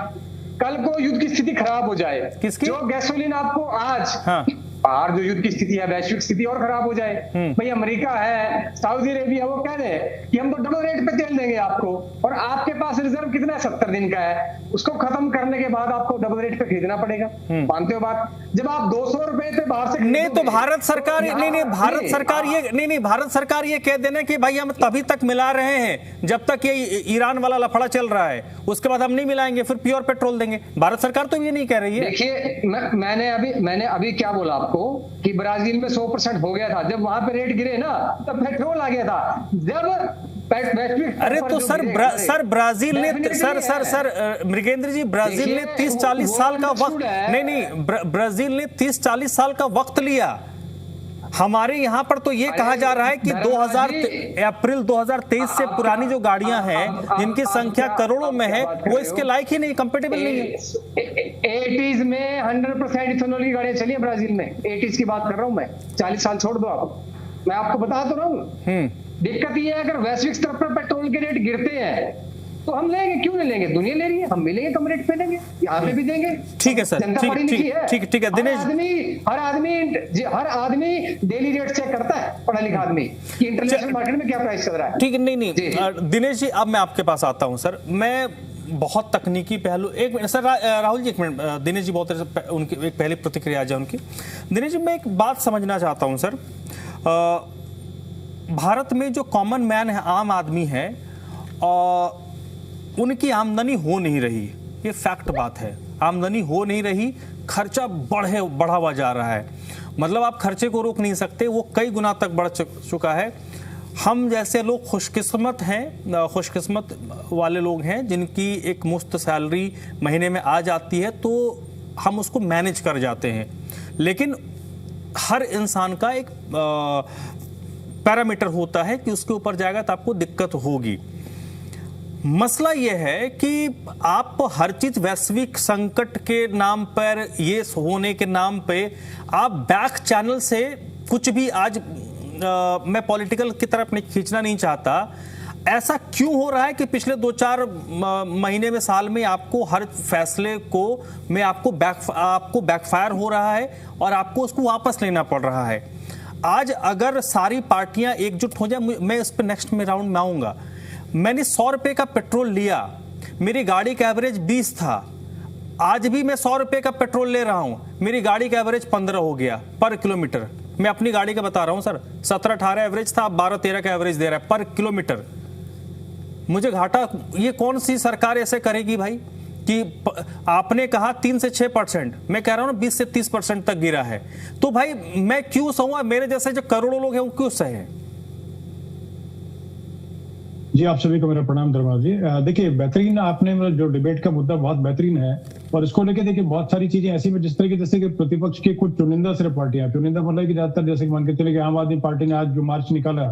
कल को युद्ध की स्थिति खराब हो जाए, किसकी? जो गैसोलीन आपको आज बाहर जो युद्ध की स्थिति है, वैश्विक स्थिति और खराब हो जाए, भाई अमेरिका है, सऊदी अरेबिया, वो कह दे कि हम तो डबल रेट पे तेल देंगे आपको, और आपके पास रिजर्व कितना है? 70 दिन का है, उसको खत्म करने के बाद आपको डबल रेट पे खरीदना पड़ेगा। मानते हो बात? जब आप 200 रुपए पे बाहर से नहीं तो भारत सरकार भारत सरकार ये कह देना कि भाई हम तभी तक मिला रहे हैं जब तक ये ईरान वाला लफड़ा चल रहा है, उसके बाद हम नहीं मिलाएंगे, फिर प्योर पेट्रोल देंगे। भारत सरकार तो ये नहीं कह रही है। देखिए मैंने अभी क्या बोला आपको कि ब्राजील में 100% हो गया था, जब वहां पे रेट गिरे ना तब पेट्रोल आ गया था। जब अरे तो सर ब्राजील ने मृगेंद्र जी, ब्राजील ने 30-40 साल का वक्त ब्राजील ने 30-40 साल का वक्त लिया। हमारे यहाँ पर तो ये कहा जा रहा है कि अप्रैल 2023 से पुरानी जो गाड़ियां हैं जिनकी संख्या करोड़ों में है वो इसके लायक ही नहीं, कंपेटेबल नहीं है। 80s में 100% इथेनॉल की गाड़ियां चली है ब्राजील में, 80s की बात कर रहा हूं मैं, 40 साल छोड़ दो आप, मैं आपको बता तो रहा हूं। दिक्कत ये है अगर वैश्विक स्तर पर पेट्रोल के रेट गिरते हैं तो हम लेंगे, क्यों नहीं लेंगे? दुनिया ले रही है, हम भी लेंगे, कम रेट पे लेंगे, यहाँ पे भी देंगे। ठीक है सर, ठीक है दिनेश। हर आदमी डेली रेट चेक करता है, पढ़ा लिखा आदमी, कि इंटरनेशनल मार्केट में क्या प्राइस चल रहा है। ठीक है, नहीं दिनेश जी, अब मैं आपके पास आता हूँ सर। मैं बहुत तकनीकी पहलू, एक मिनट सर, राहुल जी एक मिनट, दिनेश जी बहुत उनकी एक पहली प्रतिक्रिया है उनकी। दिनेश जी, मैं एक बात समझना चाहता हूँ सर, भारत में जो कॉमन मैन है, आम आदमी है, उनकी आमदनी हो नहीं रही, ये फैक्ट बात है। आमदनी हो नहीं रही, खर्चा बढ़ा हुआ जा रहा है। मतलब आप खर्चे को रोक नहीं सकते, वो कई गुना तक बढ़ चुका है। हम जैसे लोग खुशकिस्मत हैं, खुशकिस्मत वाले लोग हैं जिनकी एक मुफ्त सैलरी महीने में आ जाती है तो हम उसको मैनेज कर जाते हैं। लेकिन हर इंसान का एक पैरामीटर होता है कि उसके ऊपर जाएगा तो आपको दिक्कत होगी। मसला यह है कि आप हर चीज वैश्विक संकट के नाम पर, ये होने के नाम पे आप बैक चैनल से कुछ भी, आज मैं पॉलिटिकल की तरफ खींचना नहीं चाहता, ऐसा क्यों हो रहा है कि पिछले 2-4 महीने में, साल में आपको हर फैसले को में आपको बैकफायर हो रहा है और आपको उसको वापस लेना पड़ रहा है। आज अगर सारी पार्टियां एकजुट हो जाए, मैं इस पर नेक्स्ट में राउंड में आऊंगा, मैंने 100 रुपए का पेट्रोल लिया, मेरी गाड़ी का एवरेज 20 था, आज भी मैं 100 रुपए का पेट्रोल ले रहा हूं, मेरी गाड़ी का एवरेज 15 हो गया पर किलोमीटर। मैं अपनी गाड़ी का बता रहा हूं सर, 17-18 एवरेज था, अब 12-13 का एवरेज दे रहा है पर किलोमीटर। मुझे घाटा, ये कौन सी सरकार ऐसे करेगी भाई कि आपने कहा 3 से 6%, मैं कह रहा हूं 20 से 30% तक गिरा है। तो भाई मैं क्यों सहूंगा? मेरे जैसे जो करोड़ों लोग हैं वो क्यों सहे? जी, आप सभी को मेरा प्रणाम धर्मराज जी। देखिए, बेहतरीन आपने मतलब जो डिबेट का मुद्दा बहुत बेहतरीन है, और इसको लेके देखिए बहुत सारी चीजें ऐसी में जिस तरह की जैसे कि प्रतिपक्ष की कुछ चुनिंदा सिर्फ पार्टियां, चुनिंदा मतलब कि ज्यादातर जैसे मान के चले कि आम आदमी पार्टी ने आज जो मार्च निकाला,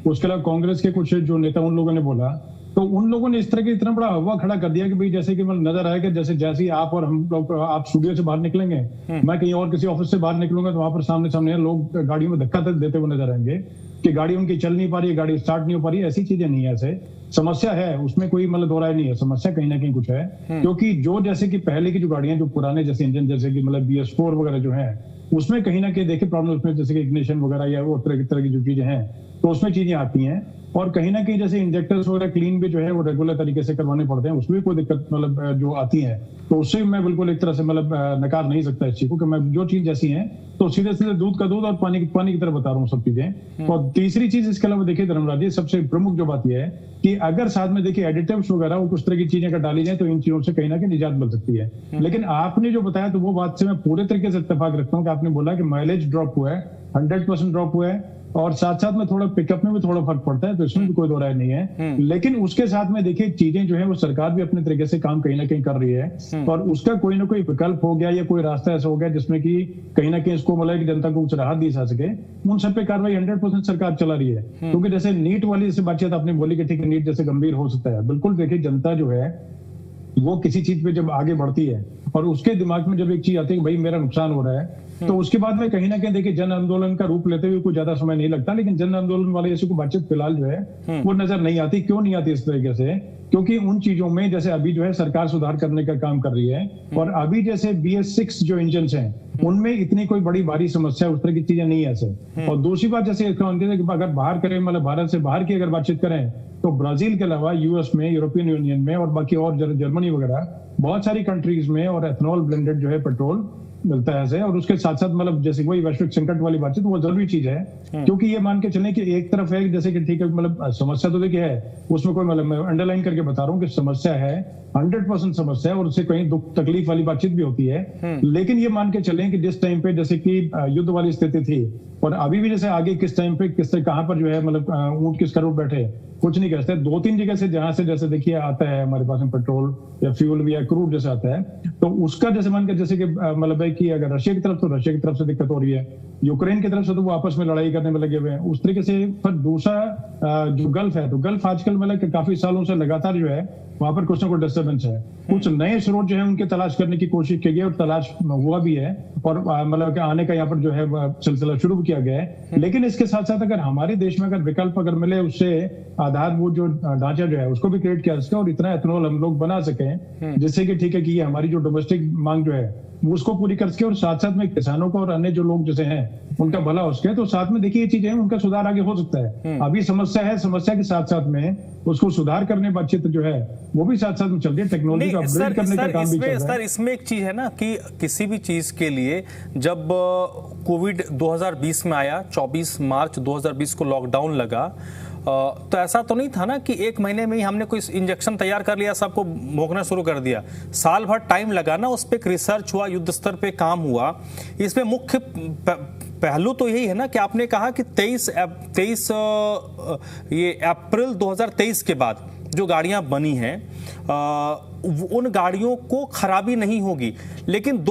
उसके अलावा कांग्रेस के कुछ जो नेता उन लोगों ने बोला, तो उन लोगों ने इस तरह की इतना बड़ा हवा खड़ा कर दिया कि भाई जैसे कि मतलब नजर आया कि जैसे ही आप और हम लोग, आप स्टूडियो से बाहर निकलेंगे, मैं कहीं और किसी ऑफिस से बाहर निकलूंगा तो वहां पर सामने सामने लोग गाड़ियों में धक्का देते हुए नजर आएंगे कि गाड़ी उनकी चल नहीं पा रही है, गाड़ी स्टार्ट नहीं हो पा रही है। ऐसी चीजें नहीं है, ऐसे समस्या है, उसमें कोई मतलब दो राय नहीं है, समस्या कहीं ना कहीं कुछ है। क्योंकि जो जैसे कि पहले की जो गाड़ियां, जो पुराने जैसे इंजन जैसे कि मतलब BS4 वगैरह जो है, उसमें कहीं ना कहीं देखिए प्रॉब्लम उसमें जैसे कि इग्निशन वगैरह या वो तरह की जो चीजें हैं, तो उसमें चीजें आती हैं। और कहीं ना कहीं जैसे इंजेक्टर्स वगैरह क्लीन भी जो है वो रेगुलर तरीके से करवाने पड़ते हैं, उसमें भी कोई दिक्कत मतलब जो आती है, तो उससे मैं बिल्कुल एक तरह से मतलब नकार नहीं सकता इस चीज को कि मैं जो चीज जैसी है तो सीधे सीधे दूध का दूध और पानी की तरह बता रहा हूँ सब चीजें। और तीसरी चीज इसके अलावा देखिए धर्मराज जी, सबसे प्रमुख जो बात यह है कि अगर साथ में देखिए एडिटिव्स वगैरह वो कुछ तरह की चीजें अगर डाली जाए तो इन चीजों से कहीं ना कहीं निजात मिल सकती है। लेकिन आपने जो बताया तो वो बात से मैं पूरे तरीके से इत्तेफाक रखता हूँ कि आपने बोला कि माइलेज ड्रॉप हुआ है, 100% ड्रॉप हुआ है, और साथ साथ में थोड़ा पिकअप में भी थोड़ा फर्क पड़ता है, तो इसमें भी कोई दो राय नहीं है। लेकिन उसके साथ में देखिए चीजें जो है वो सरकार भी अपने तरीके से काम कहीं ना कहीं कर रही है, और उसका कोई ना कोई विकल्प हो गया या कोई रास्ता ऐसा हो गया जिसमें कि कहीं ना कहीं इसको मतलब जनता को कुछ राहत दी जा सके, उन सब पे कार्रवाई 100% सरकार चला रही है। क्योंकि जैसे नीट वाली जैसे बातचीत आपने बोली कि ठीक है नीट जैसे गंभीर हो सकता है, बिल्कुल देखिए जनता जो है वो किसी चीज पे जब आगे बढ़ती है और उसके दिमाग में जब एक चीज आती है कि भाई मेरा नुकसान हो रहा है, तो उसके बाद में कहीं ना कहीं देखिए जन आंदोलन का रूप लेते हुए कोई ज्यादा समय नहीं लगता, लेकिन जन आंदोलन वाले जैसे कोई बातचीत फिलहाल जो है वो नजर नहीं आती। क्यों नहीं आती इस तरीके से? क्योंकि उन चीजों में जैसे अभी जो है सरकार सुधार करने का काम कर रही है, और अभी जैसे BS6 जो इंजन हैं उनमें इतनी कोई बड़ी भारी समस्या उस तरह की चीजें नहीं है ऐसे। और दूसरी बात जैसे अगर बाहर करें मतलब भारत से बाहर की अगर बातचीत करें तो ब्राजील के अलावा US में, यूरोपियन यूनियन में और बाकी और जर्मनी वगैरह बहुत सारी कंट्रीज में और एथनॉल ब्लेंडेड जो है पेट्रोल मिलता है ऐसे। और उसके साथ साथ मतलब जैसे वही वैश्विक संकट वाली बातचीत वो जरूरी चीज है, क्योंकि ये मान के चलें कि एक तरफ है जैसे कि ठीक है मतलब समस्या तो देखिए है, उसमें कोई मतलब मैं अंडरलाइन करके बता रहा हूँ कि समस्या है, 100% समस्या है, और उससे कहीं दुख तकलीफ वाली बातचीत भी होती है। लेकिन ये मान के चलें कि जिस टाइम पे जैसे कि युद्ध वाली स्थिति थी, और अभी भी जैसे आगे किस टाइम पे किस कहाँ पर जो है मतलब ऊंट किस करोड़ बैठे कुछ नहीं कहते, 2-3 जगह से जहां से जैसे देखिए आता है हमारे पास में पेट्रोल या फ्यूल भी या क्रूड जैसे आता है, तो उसका जैसे मान के जैसे कि मतलब है कि अगर रशिया की तरफ तो रशिया की तरफ से दिक्कत हो रही है, यूक्रेन की तरफ से तो वो आपस में लड़ाई करने में लगे हुए हैं उस तरीके से। पर दूसरा जो गल्फ है, तो गल्फ आजकल मतलब काफी सालों से लगातार जो है वहां पर कुछ ना कुछ डिस्टर्बेंस है, कुछ नए स्रोत जो है उनके तलाश करने की कोशिश की गई और तलाश हुआ भी है, और मतलब आने का यहाँ पर जो है सिलसिला शुरू किया गया है। लेकिन इसके साथ साथ अगर हमारे देश में अगर विकल्प अगर मिले, उससे आधारभूत जो ढांचा जो है उसको भी क्रिएट किया सके और इतना एथनॉल हम लोग बना सके जिससे कि ठीक है कि ये हमारी जो डोमेस्टिक मांग जो है उसको पूरी कर सके, और साथ साथ में किसानों को और अन्य जो लोग जैसे हैं उनका भला हो सके, तो साथ में देखिए ये चीजें उनका सुधार आगे हो सकता है। अभी समस्या है, समस्या के साथ साथ में उसको सुधार करने बातचीत जो है वो भी साथ साथ में चल रही है, टेक्नोलॉजी का अपग्रेड करने का काम भी चल रहा है। सर इसमें एक चीज है ना कि किसी भी चीज के लिए जब कोविड 2020 में आया, 24 मार्च 2020 को लॉकडाउन लगा, तो ऐसा तो नहीं था ना कि एक महीने में ही हमने कोई इंजेक्शन तैयार कर लिया, सबको भोंकना शुरू कर दिया। साल भर टाइम लगा ना, उस पर एक रिसर्च हुआ, युद्ध स्तर पे काम हुआ। इसमें मुख्य पहलू तो यही है ना कि आपने कहा कि 23 अप्रैल 2023 के बाद जो गाड़ियां बनी हैं उन गाड़ियों को खराबी नहीं होगी, लेकिन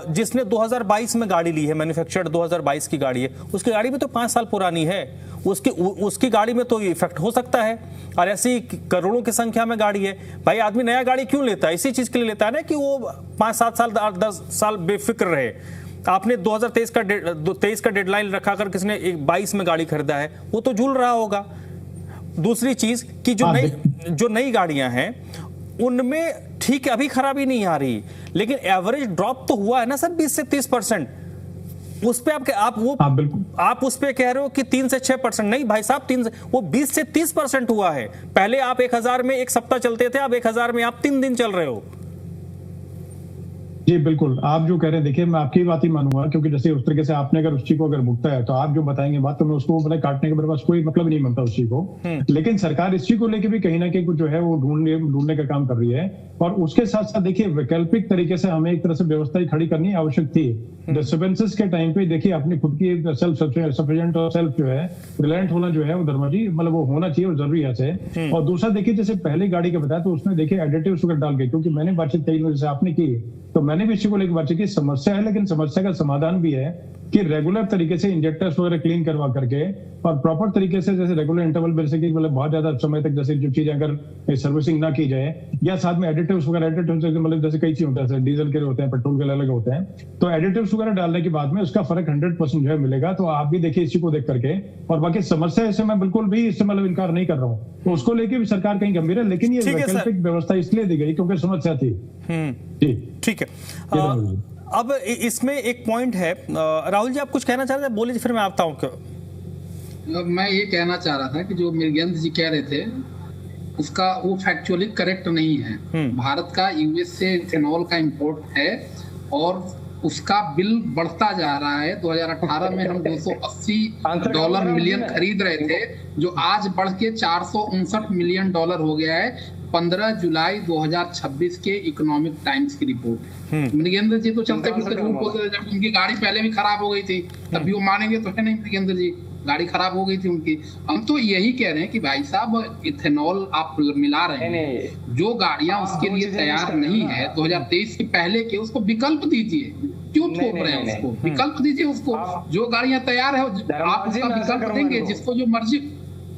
जिसने 2022 में गाड़ी ली है, मैन्युफैक्चर्ड 2022 की गाड़ी है, उसकी गाड़ी भी तो 5 साल पुरानी है, उसकी गाड़ी में तो ये इफेक्ट हो सकता है। और ऐसी करोड़ों की संख्या में गाड़ी है। भाई आदमी नया गाड़ी क्यों लेता है? इसी चीज के लिए लेता है ना कि वो 5-7 साल 8-10 साल बेफिक्र रहे। आपने 2023 का डेडलाइन रखा कर किसी ने 22 में गाड़ी खरीदा है, वो तो झूल रहा होगा। दूसरी चीज कि जो नई गाड़ियां हैं उनमें ठीक है अभी खराबी नहीं आ रही, लेकिन एवरेज ड्रॉप तो हुआ है ना सर 20 से 30%। उस पे आप उस पे कह रहे हो कि 3 से 6%। नहीं भाई साहब, 3 से वो 20 से 30% हुआ है। पहले आप 1000 में एक सप्ताह चलते थे, अब 1000 में आप 3 दिन चल रहे हो। जी बिल्कुल, आप जो कह रहे हैं देखिए मैं आपकी बात ही मानूंगा, क्योंकि जैसे उस तरीके से आपने अगर उस चीज को अगर भुगता है तो आप जो बताएंगे बात तो मैं उसको मतलब काटने के मेरे पास कोई मतलब नहीं बनता उस चीज को। लेकिन सरकार इस चीज को लेके भी कहीं ना कहीं कुछ जो है वो ढूंढने का काम कर रही है। और उसके साथ साथ देखिए वैकल्पिक तरीके से हमें एक तरह से व्यवस्था खड़ी करनी आवश्यक थी। डिस्टर्बेंसेस के टाइम पे देखिए अपनी खुद की सेल्फ सफिशिएंट और सेल्फ जो है रिलायंट होना जो है वो धर्मा जी मतलब वो होना चाहिए और जरूरी है। और दूसरा देखिए जैसे पहले गाड़ी का बताया तो उसमें देखिए एडिटिव शुगर डाल के, क्योंकि मैंने बातचीत कई लोगों से आपने की तो मैंने भी इसी को लेकर बातचीत की। समस्या है लेकिन समस्या का समाधान भी है कि रेगुलर तरीके से इंजेक्टर्स वगैरह क्लीन करवा करके और प्रॉपर तरीके से जैसे रेगुलर इंटरवल पे जैसे कि मतलब बहुत ज्यादा समय तक जैसे जो चीजें अगर सर्विसिंग ना की जाए या साथ में एडिटिव्स वगैरह मतलब जैसे कई चीज होता है डीजल के होते हैं पेट्रोल के अलग होते हैं, तो एडिटिव्स वगैरह डालने के बाद में उसका फर्क 100% जो है मिलेगा। तो आप भी देखिए इसी को देख करके, और बाकी समस्या इससे मैं बिल्कुल भी इससे मतलब इनकार नहीं कर रहा हूँ, तो उसको लेके भी सरकार कहीं गंभीर है। लेकिन ये वैकल्पिक व्यवस्था इसलिए दी गई क्योंकि समस्या थी। जी ठीक है। अब इसमें एक पॉइंट है, राहुल जी आप कुछ कहना चाह रहे थे, बोलिए फिर मैं आता हूँ। क्यों मैं ये कहना चाह रहा था कि जो मृगेंद्र जी कह रहे थे उसका वो फैक्चुअली करेक्ट नहीं है। भारत का यूएस से इथेनॉल का इंपोर्ट है और उसका बिल बढ़ता जा रहा है। 2018 में हम $280 मिलियन खरीद रहे थे, जो आज बढ़ के $459 मिलियन हो गया है। 15 जुलाई 2026 के इकोनॉमिक टाइम्स की रिपोर्ट है। मृगेंद्र जी तो चलते फिरते झूठ बोलते थे, जब उनकी गाड़ी पहले भी खराब हो गई थी तब भी वो मानेंगे तो है नहीं मृगेंद्र जी, गाड़ी खराब हो गई थी उनकी। हम तो यही कह रहे हैं कि भाई साहब इथेनॉल आप मिला रहे हैं, जो गाड़ियां उसके लिए तैयार नहीं है 2023 के पहले के, उसको विकल्प दीजिए। क्यों थोप रहे हैं उसको? विकल्प दीजिए उसको। जो गाड़ियां तैयार है आप उसका विकल्प देंगे,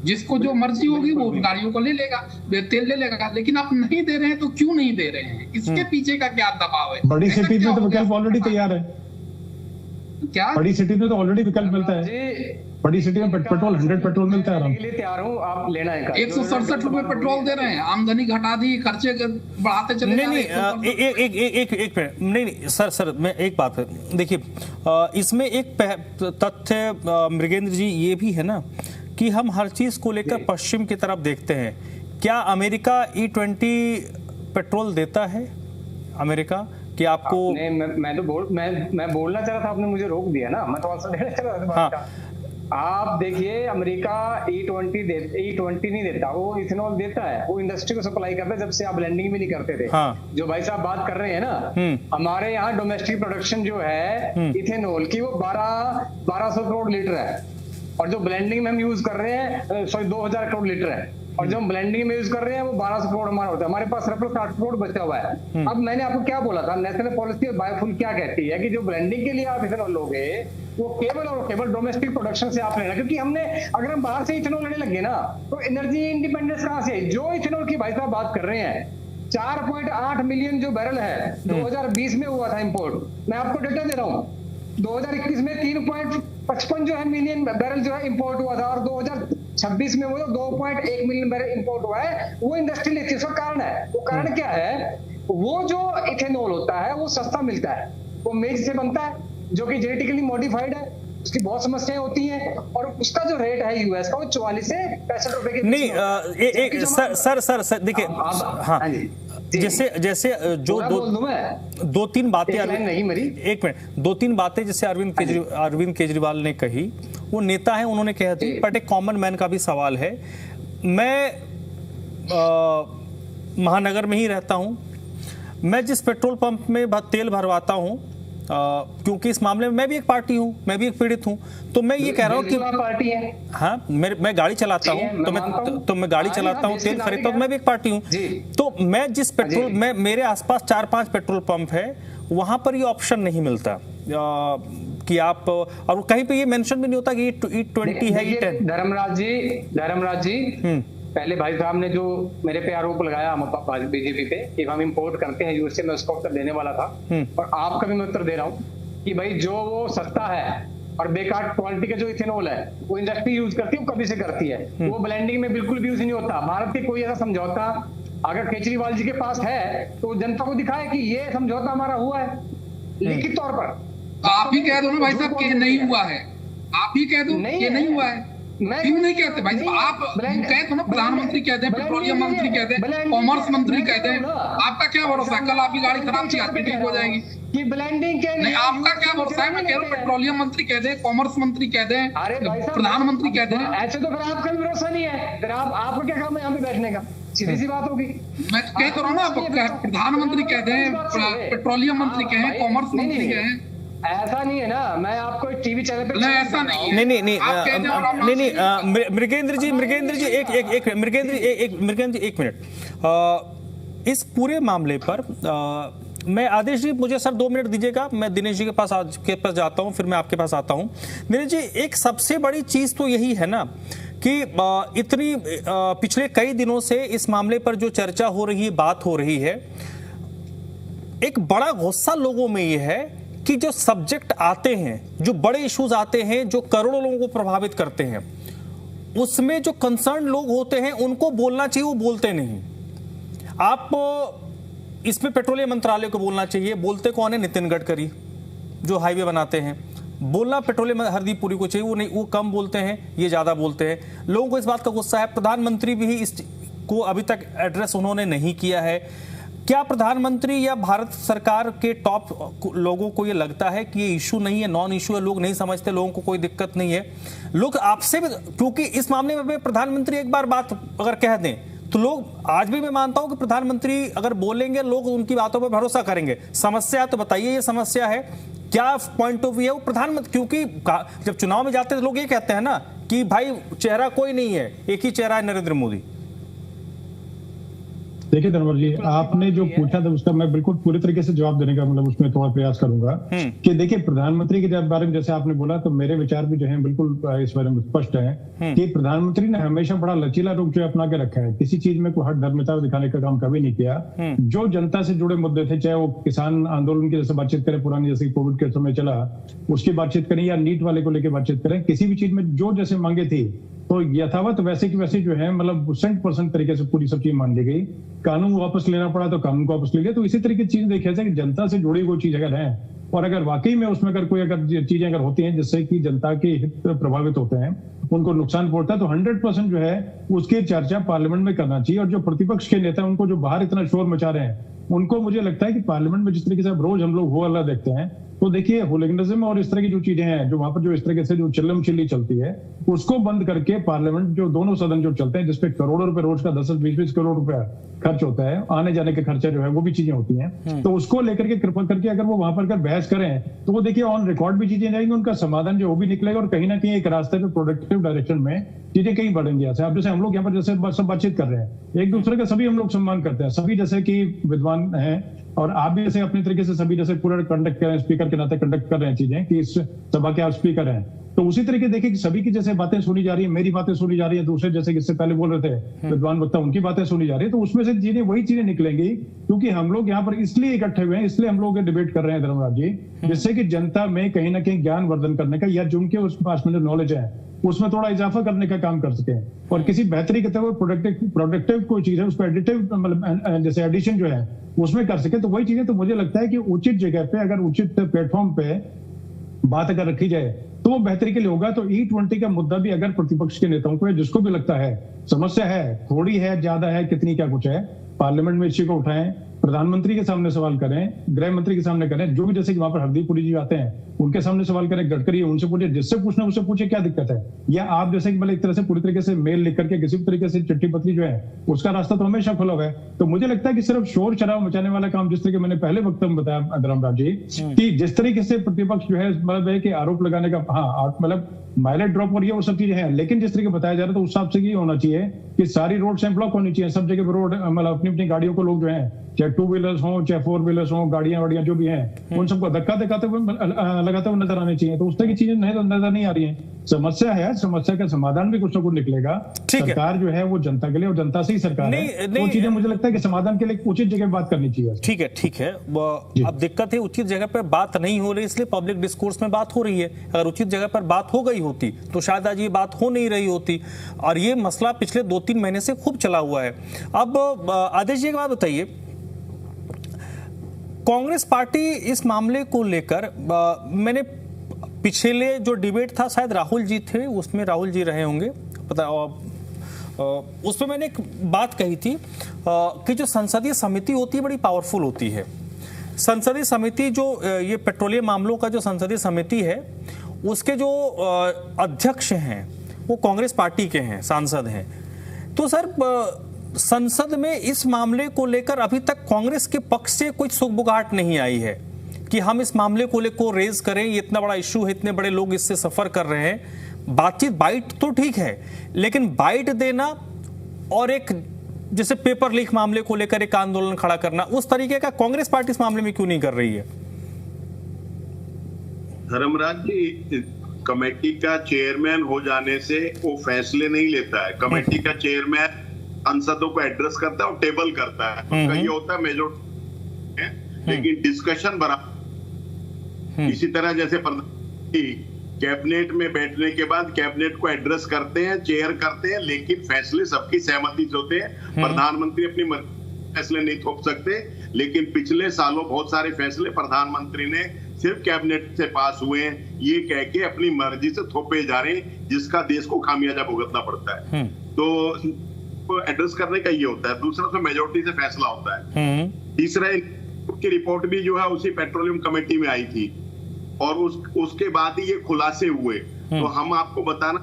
जिसको जो मर्जी होगी वो गाड़ियों को ले लेगा, तेल ले लेगा। लेकिन आप नहीं दे रहे हैं तो क्यों नहीं दे रहे हैं? इसके पीछे का क्या दबाव है? बड़ी सिटी में तो विकल्प ऑलरेडी तैयार है। क्या बड़ी सिटी में तो ऑलरेडी विकल्प मिलता है। बड़ी सिटी में पेट्रोल 100 पेट्रोल मिलता है। तैयार हूँ, आप लेना है। 167 रुपए पेट्रोल दे रहे हैं, आमदनी घटा दी, खर्चे बढ़ाते चले जा रहे हैं। एक मिनट, नहीं सर मैं एक बात है, देखिए इसमें एक तथ्य मृगेंद्र जी ये भी है ना कि हम हर चीज को लेकर पश्चिम की तरफ देखते हैं। क्या अमेरिका E20 पेट्रोल देता है? अमेरिका कि आपको मैं बोलना चाह रहा था, आपने मुझे रोक दिया ना, मैं तो आंसर देना चाह रहा था। हाँ। आप देखिए अमेरिका E20 नहीं देता, वो इथेनॉल देता है, वो इंडस्ट्री को सप्लाई करता है। जब से आप ब्लेंडिंग भी नहीं करते थे। हाँ। जो भाई साहब बात कर रहे हैं ना, हमारे यहाँ डोमेस्टिक प्रोडक्शन जो है इथेनॉल की वो 1200 करोड़ लीटर है, और जो ब्लेंडिंग में हम यूज कर रहे हैं 2000 करोड़ लीटर है, और जो हम ब्लेंडिंग में यूज कर रहे हैं वो 1200 करोड़ हमारा होता है। हमारे पास सरप्लस 60 करोड़ बचा हुआ है। अब मैंने आपको क्या बोला था, नेशनल पॉलिसी ऑफ बायोफ्यूल क्या कहती है कि जो ब्लेंडिंग के लिए आप इथेनॉल लोगे वो केवल और केवल डोमेस्टिक प्रोडक्शन से आप लेना, क्योंकि हमने अगर हम बाहर से इथेनॉल लेने लगे ना तो एनर्जी इंडिपेंडेंस कहां से? जो इथेनॉल की भाई साहब बात कर रहे हैं 4.8 मिलियन जो बैरल है 2020 में हुआ था इंपोर्ट, मैं आपको डेटा दे रहा हूँ। 2021 में 3.55 जो है मिलियन बैरल जो है इंपोर्ट हुआ था, और 2026 में वो 2.1 मिलियन बैरल इंपोर्ट हुआ है। वो इंडस्ट्री लेती है, उसका कारण है। वो कारण क्या है? वो जो इथेनॉल होता है वो सस्ता मिलता है, वो मेज से बनता है जो कि जेनेटिकली मॉडिफाइड है, उसकी बहुत समस्याएं होती हैं, और उसका जो रेट है यूएस का वो 44 से 65 रुपए के नहीं। सर देखिए, हाँ जैसे जो दो तीन बातें नहीं मरी, एक मिनट, 2-3 बातें जैसे अरविंद केजरीवाल ने कही, वो नेता है, उन्होंने कहा थी, बट एक कॉमन मैन का भी सवाल है। मैं महानगर में ही रहता हूं, मैं जिस पेट्रोल पंप में तेल भरवाता हूं, क्योंकि इस मामले में मैं भी एक पार्टी हूं, मैं भी एक पीड़ित हूं, तो मैं ये कह रहा हूं कि पार्टी है। हाँ, मैं गाड़ी चलाता हूं, तो मैं गाड़ी चलाता हूं, तेल खरीदता हूं, मैं भी एक पार्टी हूं। तो मैं जिस पेट्रोल में मेरे आसपास 4-5 पेट्रोल पंप है, वहां पर ये ऑप्शन नहीं मिलता कि आप, और कहीं पे ये मेंशन भी नहीं होता कि E20 है E10। धर्मराज जी पहले भाई साहब ने जो मेरे पे आरोप लगाया बीजेपी पे कि हम इंपोर्ट करते हैं यूएस से, मैं उसका उत्तर देने वाला था, और आपका भी मैं उत्तर दे रहा हूँ कि भाई जो वो सस्ता है और बेकार क्वालिटी का जो इथेनॉल है वो इंडस्ट्री यूज करती है, वो कभी से करती है, वो ब्लेंडिंग में बिल्कुल भी यूज नहीं होता। भारत के कोई ऐसा समझौता अगर केजरीवाल जी के पास है तो जनता को दिखाए कि ये समझौता हमारा हुआ है लिखित तौर पर। आप ही कह दो ना भाई साहब कि नहीं हुआ है, आप ही कह दो कि नहीं हुआ है। क्यों नहीं कहते भाई? आप कहे तो ना, प्रधानमंत्री कहते हैं, पेट्रोलियम मंत्री कहते हैं, कॉमर्स मंत्री कहते हैं, आपका क्या भरोसा है कल आपकी गाड़ी खराब थी आज भी ठीक हो जाएगी? कि ब्लेंडिंग के नहीं, आपका क्या भरोसा है? मैं कह रहा हूँ पेट्रोलियम मंत्री कहते हैं, कॉमर्स मंत्री कहते हैं, प्रधानमंत्री कहते हैं। ऐसे तो फिर आपका भी भरोसा नहीं है, फिर आपको क्या काम है यहाँ पे बैठने का? सीधी सी बात होगी। मैं कह तो रहा हूँ ना, प्रधानमंत्री कहते हैं, पेट्रोलियम मंत्री कहें, कॉमर्स मंत्री कहें, ऐसा नहीं है ना। मैं आपको टीवी चैनल पे नहीं, ऐसा नहीं है। नहीं मृगेंद्र जी एक मिनट। इस पूरे मामले पर मैं आदेश जी, मुझे सर 2 मिनट दीजिएगा, मैं दिनेश जी के पास जाता हूं, फिर मैं आपके पास आता हूं। दिनेश जी, एक सबसे बड़ी चीज तो यही है ना कि इतनी पिछले कई दिनों से इस मामले पर जो चर्चा हो रही है, बात हो रही है, एक बड़ा गुस्सा लोगों में ये है कि जो सब्जेक्ट आते हैं, जो बड़े इश्यूज आते हैं, जो करोड़ों लोगों को प्रभावित करते हैं, उसमें जो कंसर्न लोग होते हैं उनको बोलना चाहिए, वो बोलते नहीं। आप इसमें पेट्रोलियम मंत्रालय को बोलना चाहिए, बोलते कौन है? नितिन गडकरी जो हाईवे बनाते हैं। बोलना पेट्रोलियम हरदीप पुरी को चाहिए, वो नहीं, वो कम बोलते हैं, ये ज्यादा बोलते हैं। लोगों को इस बात का गुस्सा है। प्रधानमंत्री भी इस को अभी तक एड्रेस उन्होंने नहीं किया है। क्या प्रधानमंत्री या भारत सरकार के टॉप लोगों को ये लगता है कि ये इशू नहीं है, नॉन इशू है, लोग नहीं समझते, लोगों को कोई दिक्कत नहीं है? लोग आपसे भी, क्योंकि इस मामले में प्रधानमंत्री एक बार बात अगर कह दें तो लोग, आज भी मैं मानता हूं कि प्रधानमंत्री अगर बोलेंगे लोग उनकी बातों पर भरोसा करेंगे। समस्या तो बताइए, ये समस्या है क्या? पॉइंट ऑफ व्यू है वो प्रधानमंत्री, क्योंकि जब चुनाव में जाते हैं तो लोग ये कहते हैं ना कि भाई चेहरा कोई नहीं है, एक ही चेहरा है, नरेंद्र मोदी। देखिए धनवर जी, आपने जो पूछा था उसका मैं बिल्कुल पूरी तरीके से जवाब देने का उसमें थोड़ा प्रयास करूंगा कि देखिए, प्रधानमंत्री के बारे में जैसे आपने बोला, तो मेरे विचार भी जो है बिल्कुल इस बारे में स्पष्ट है कि प्रधानमंत्री ने हमेशा बड़ा लचीला रुख जो अपना के रखा है, किसी चीज में कोई हट धर्मिता दिखाने का काम कभी नहीं किया। जो जनता से जुड़े मुद्दे थे, चाहे वो किसान आंदोलन की जैसे बातचीत करें, पुरानी जैसे कोविड के समय चला उसकी बातचीत करें, या नीट वाले को लेकर बातचीत करें, किसी भी चीज में जो जैसे मांगे थी तो यथावत वैसे की वैसे जो है, मतलब 100% तरीके से पूरी सब चीज मान ली गई। कानून वापस लेना पड़ा तो कानून को वापस ले लिया। तो इसी तरीके की चीज देखा जाए कि जनता से जुड़ी कोई चीज अगर है, और अगर वाकई में उसमें अगर कोई चीजें अगर होती हैं जिससे कि जनता के हित प्रभावित होते हैं, उनको नुकसान पहुंचता है, तो 100% जो है उसकी चर्चा पार्लियामेंट में करना चाहिए। और जो प्रतिपक्ष के नेता उनको जो बाहर इतना शोर मचा रहे हैं, उनको मुझे लगता है कि पार्लियामेंट में जिस तरीके से अब रोज हम लोग हो अल्लाह देखते हैं, तो देखिए होलिगनिज्म और इस तरह की जो चीजें हैं, जो वहां पर जो इस तरीके से जो चिल्लम चिल्ली चलती है, उसको बंद करके पार्लियामेंट जो दोनों सदन जो चलते हैं, जिसपे करोड़ों रुपए रोज का 10-20 करोड़ रुपया खर्च होता है, आने जाने के खर्चा जो है वो भी चीजें होती हैं, तो उसको लेकर के कृपा करके अगर वो वहां पर अगर बहस करें तो वो देखिए ऑन रिकॉर्ड भी चीजें जाएंगी, उनका समाधान जो वो भी निकलेगा, और कहीं ना कहीं एक रास्ते पे प्रोडक्टिव डायरेक्शन में चीजें कहीं बढ़ेंगी। अब जैसे हम लोग यहाँ पर जैसे सब बातचीत कर रहे हैं, एक दूसरे का सभी हम लोग सम्मान करते हैं, सभी जैसे कि विद्वान हैं, और आप भी जैसे अपने तरीके से सभी जैसे पूरा कंडक्ट कर रहे हैं, स्पीकर के नाते कंडक्ट कर रहे हैं चीजें कि इस सभा के आप स्पीकर हैं, तो उसी तरीके देखिए कि सभी की जैसे बातें सुनी जा रही है, मेरी बातें सुनी जा रही है, दूसरे जैसे इससे पहले बोल रहे थे विद्वान वक्ता, उनकी बातें सुनी जा रही है, तो उसमें से चीजें वही चीजें निकलेंगी। क्योंकि हम लोग यहाँ पर इसलिए इकट्ठे हुए हैं, इसलिए हम लोग डिबेट कर रहे हैं धर्मराज जी, जिससे कि जनता में कहीं ना कहीं ज्ञान वर्धन करने का, या जिनके उस पास में जो नॉलेज है उसमें थोड़ा इजाफा करने का काम कर सके, और किसी बेहतरी के तहत प्रोडक्टिव कोई चीज है उसको एडिटिव मतलब जैसे एडिशन जो है उसमें कर सके, तो वही चीजें। तो मुझे लगता है कि उचित जगह पे अगर उचित प्लेटफॉर्म पे बात अगर रखी जाए तो वो बेहतरी के लिए होगा। तो E20 का मुद्दा भी अगर प्रतिपक्ष के नेताओं को, जिसको भी लगता है समस्या है, थोड़ी है, ज्यादा है, कितनी क्या कुछ है, पार्लियामेंट में इसी को उठाएं, प्रधानमंत्री के सामने सवाल करें, गृह मंत्री के सामने करें, जो भी जैसे कि वहां पर हरदीप पुरी जी आते हैं उनके सामने सवाल करें, गडकरी उनसे पूछे, जिससे पूछना उससे पूछे क्या दिक्कत है। या आप जैसे कि मतलब एक तरह से पूरी तरीके से मेल लिख करके किसी भी तरीके से चिट्ठी पत्री जो है उसका रास्ता तो हमेशा खुला हुआ है। तो मुझे लगता है कि सिर्फ शोर शराब मचाने वाला काम, जिस तरीके मैंने पहले वक्त में बताया धर्मराज जी, कि जिस तरीके से प्रतिपक्ष जो है मतलब है कि आरोप लगाने का, हाँ मतलब माइलेज ड्रॉप और ये वो सब चीजें हैं, लेकिन जिस तरीके बताया जा रहा है तो उस हिसाब से ये होना चाहिए कि सारी रोड से ब्लॉक होनी चाहिए, सब जगह रोड मतलब अपनी अपनी गाड़ियों को लोग जो है, चाहे 2 व्हीलर्स हो चाहे 4 व्हीलर्स हो, गाड़ियां वाड़ियां जो भी हैं, उन सबको धक्का दिखाते हुए लगाते हुए नजर आने चाहिए। तो उस तरह की चीजें नहीं तो नजर नहीं आ रही है। समस्या है, समस्या का समाधान भी कुछ ना कुछ निकलेगा। सरकार जो है वो जनता के लिए और जनता से ही सरकार है, वो चीजें मुझे लगता है कि समाधान के लिए उचित जगह बात करनी चाहिए। ठीक है, ठीक है। अब दिक्कत है उचित जगह पर बात नहीं हो रही, इसलिए पब्लिक डिस्कोर्स में बात हो रही है। अगर उचित जगह पर बात हो गई होती तो शायद आज ये बात हो नहीं रही होती, और ये मसला पिछले 2-3 महीने से खूब चला हुआ है। अब आदेश जी एक बात बताइए, कांग्रेस पार्टी इस मामले को लेकर, मैंने पिछले जो डिबेट था शायद राहुल जी थे, उसमें राहुल जी रहे होंगे पता, उसमें मैंने एक बात कही थी कि जो संसदीय समिति होती है बड़ी पावरफुल होती है। संसदीय समिति जो ये पेट्रोलियम मामलों का जो संसदीय समिति है उसके जो अध्यक्ष हैं वो कांग्रेस पार्टी के हैं, सांसद हैं। तो सर संसद में इस मामले को लेकर अभी तक कांग्रेस के पक्ष से कोई सुगबुगाहट नहीं आई है कि हम इस मामले को लेकर रेज करें, ये इतना बड़ा इश्यू है, इतने बड़े लोग इससे सफर कर रहे हैं। बातचीत बाइट तो ठीक है, लेकिन बाइट देना और एक जैसे पेपर लीक मामले को लेकर एक आंदोलन खड़ा करना, उस तरीके का कांग्रेस पार्टी इस मामले में क्यों नहीं कर रही है? धर्मराज जी, कमेटी का चेयरमैन हो जाने से वो फैसले नहीं लेता है। कमेटी का चेयरमैन सांसदों को एड्रेस करता है और टेबल करता है, उसका ये होता है मेजोरिटी, लेकिन डिस्कशन बराबर। इसी तरह जैसे कैबिनेट में बैठने के बाद कैबिनेट को एड्रेस करते हैं, चेयर करते हैं, लेकिन फैसले सबकी सहमति से होते हैं। प्रधानमंत्री अपनी फैसले नहीं थोप सकते, लेकिन पिछले सालों बहुत सारे फैसले प्रधानमंत्री ने सिर्फ कैबिनेट से पास हुए हैं ये कह के अपनी मर्जी से थोपे जा रहे हैं, जिसका देश को खामियाजा भुगतना पड़ता है। तो एड्रेस करने का ये होता है। दूसरा तो मेजोरिटी से फैसला होता है। तीसरा की रिपोर्ट भी जो है उसी पेट्रोलियम कमेटी में आई थी और उसके बाद ही ये खुलासे हुए। तो हम आपको बताना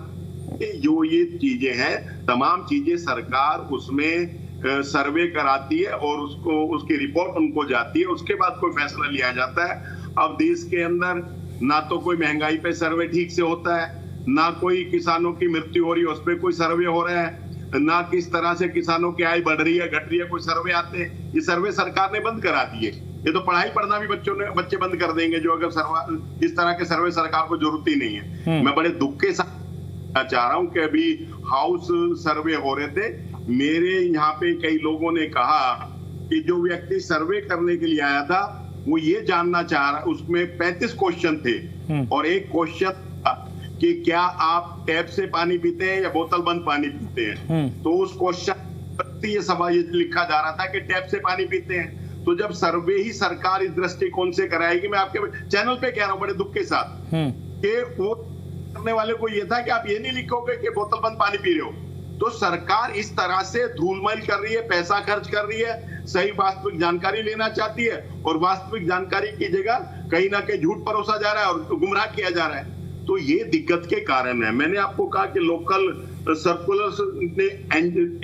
कि जो ये चीजें हैं, तमाम चीजें सरकार उसमें सर्वे कराती है और उसकी रिपोर्ट उनको जाती है, उसके बाद कोई फैसला लिया जाता है। अब देश के अंदर ना तो कोई महंगाई पे सर्वे ठीक से होता है, ना कोई किसानों की मृत्यु हो रही है उस पर कोई सर्वे हो रहा है, ना किस तरह से किसानों की आय बढ़ रही है घट रही है कोई सर्वे आते हैं। ये सर्वे सरकार ने बंद करा दिए। ये तो पढ़ाई पढ़ना भी बच्चे बंद कर देंगे जो अगर इस तरह के सर्वे सरकार को जरूरत ही नहीं है। मैं बड़े दुख के साथ चाह रहा हूं कि अभी हाउस सर्वे हो रहे थे, मेरे यहाँ पे कई लोगों ने कहा कि जो व्यक्ति सर्वे करने के लिए आया था वो ये जानना चाह रहा, उसमें 35 क्वेश्चन थे और एक क्वेश्चन कि क्या आप टैप से पानी पीते हैं या बोतल बंद पानी पीते हैं। तो उस क्वेश्चन ये सवाल ये लिखा जा रहा था कि टैप से पानी पीते हैं। तो जब सर्वे ही सरकार इस दृष्टिकोण से कराएगी, मैं आपके चैनल पे कह रहा हूं बड़े दुख के साथ कि वो करने वाले को ये था कि आप ये नहीं लिखोगे कि बोतल बंद पानी पी रहे हो। तो सरकार इस तरह से धूलमैल कर रही है, पैसा खर्च कर रही है, सही वास्तविक जानकारी लेना चाहती है और वास्तविक जानकारी की जगह कहीं ना कहीं झूठ परोसा जा रहा है और गुमराह किया जा रहा है। तो ये दिक्कत के कारण है। मैंने आपको कहा कि लोकल सर्कुलर ने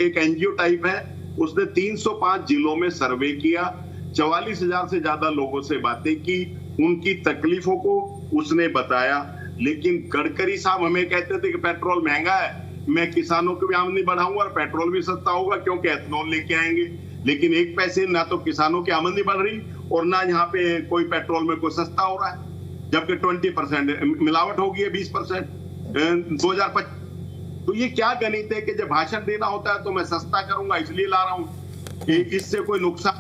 एक एनजीओ टाइप है, उसने 305 जिलों में सर्वे किया, 44,000 से ज्यादा लोगों से बातें की, उनकी तकलीफों को उसने बताया। लेकिन गडकरी साहब हमें कहते थे कि पेट्रोल महंगा है, मैं किसानों की भी आमदनी बढ़ाऊंगा और पेट्रोल भी सस्ता होगा क्योंकि एथनॉल लेके आएंगे। लेकिन एक पैसे ना तो किसानों की आमदनी बढ़ रही और ना यहाँ पे कोई पेट्रोल में कोई सस्ता हो रहा है, जबकि 20% मिलावट होगी है 20% 2025। तो ये क्या गणित है कि जब भाषण देना होता है तो मैं सस्ता करूंगा इसलिए ला रहा हूं, इससे कोई नुकसान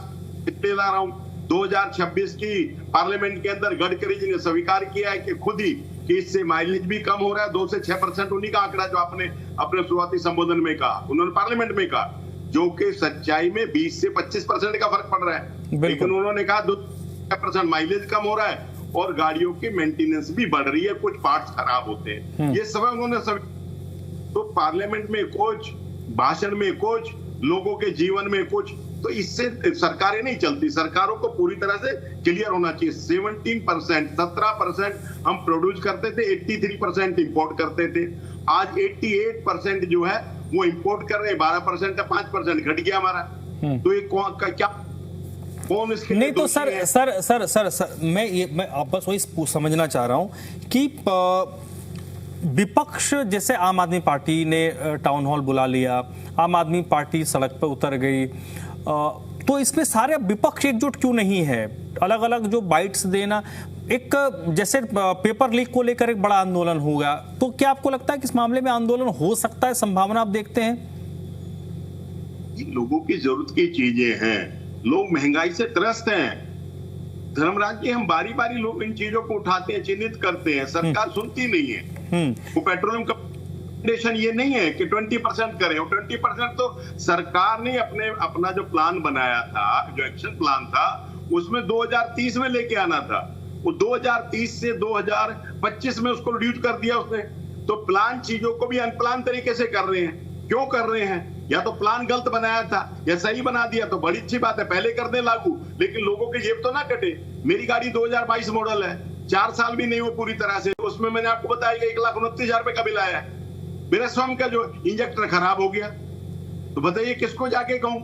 इसलिए ला रहा हूं। 2026 की पार्लियामेंट के अंदर गडकरी जी ने स्वीकार किया है कि खुद ही कि इससे माइलेज भी कम हो रहा है, 2 से 6%। उन्हीं का आंकड़ा जो आपने अपने शुरुआती संबोधन में कहा, उन्होंने पार्लियामेंट में कहा, जो कि सच्चाई में 20 से 25% का फर्क पड़ रहा है। लेकिन उन्होंने कहा 2% माइलेज कम हो रहा है और गाड़ियों की मेंटेनेंस भी बढ़ रही है, कुछ पार्ट्स खराब होते हैं। ये सब उन्होंने तो पार्लियामेंट में कुछ, भाषण में कुछ, लोगों के जीवन में कुछ, तो इससे सरकारें नहीं चलती। सरकारों को पूरी तरह से क्लियर होना चाहिए। 17% हम प्रोड्यूस करते थे, 83% इंपोर्ट करते थे। आज 88% जो है वो इंपोर्ट कर रहे हैं, 12% या 5% घट गया हमारा। तो ये क्या कौन इसके नहीं? तो सर मैं आप बस वही समझना चाह रहा हूं कि विपक्ष जैसे आम आदमी पार्टी ने टाउन हॉल बुला लिया, आम आदमी पार्टी सड़क पर उतर गई, तो इसमें सारे विपक्ष एकजुट क्यों नहीं है? अलग अलग जो बाइट्स देना, एक जैसे पेपर लीक को लेकर एक बड़ा आंदोलन होगा, तो क्या आपको लगता है कि इस मामले में आंदोलन हो सकता है? संभावना आप देखते हैं? लोगों की जरूरत की चीजें हैं, लोग महंगाई से त्रस्त हैं। धर्मराज जी, हम बारी बारी लोग इन चीजों को उठाते हैं, चिन्हित करते हैं, सरकार सुनती नहीं है। वो पेट्रोलियम कंडीशन ये नहीं है कि 20% करें, और 20% तो सरकार ने अपना जो प्लान बनाया था, जो एक्शन प्लान था, उसमें 2030 में लेके आना था। वो 2030 से 2025 में उसको रिड्यूस कर दिया उसने। तो प्लान चीजों को भी अनप्लान तरीके से कर रहे हैं। क्यों कर रहे हैं? या तो प्लान गलत बनाया था या सही बना दिया तो बड़ी अच्छी बात है, पहले कर दे लागू, लेकिन लोगों के जेब तो ना कटे। मेरी गाड़ी 2022 मॉडल है, 4 साल भी नहीं हुए पूरी तरह से, उसमें मैंने आपको बताया कि 1,29,000 रुपए का बिल आया है। मेरा स्वयं का जो इंजेक्टर खराब हो गया, तो बताइए किसको जाके कहूं?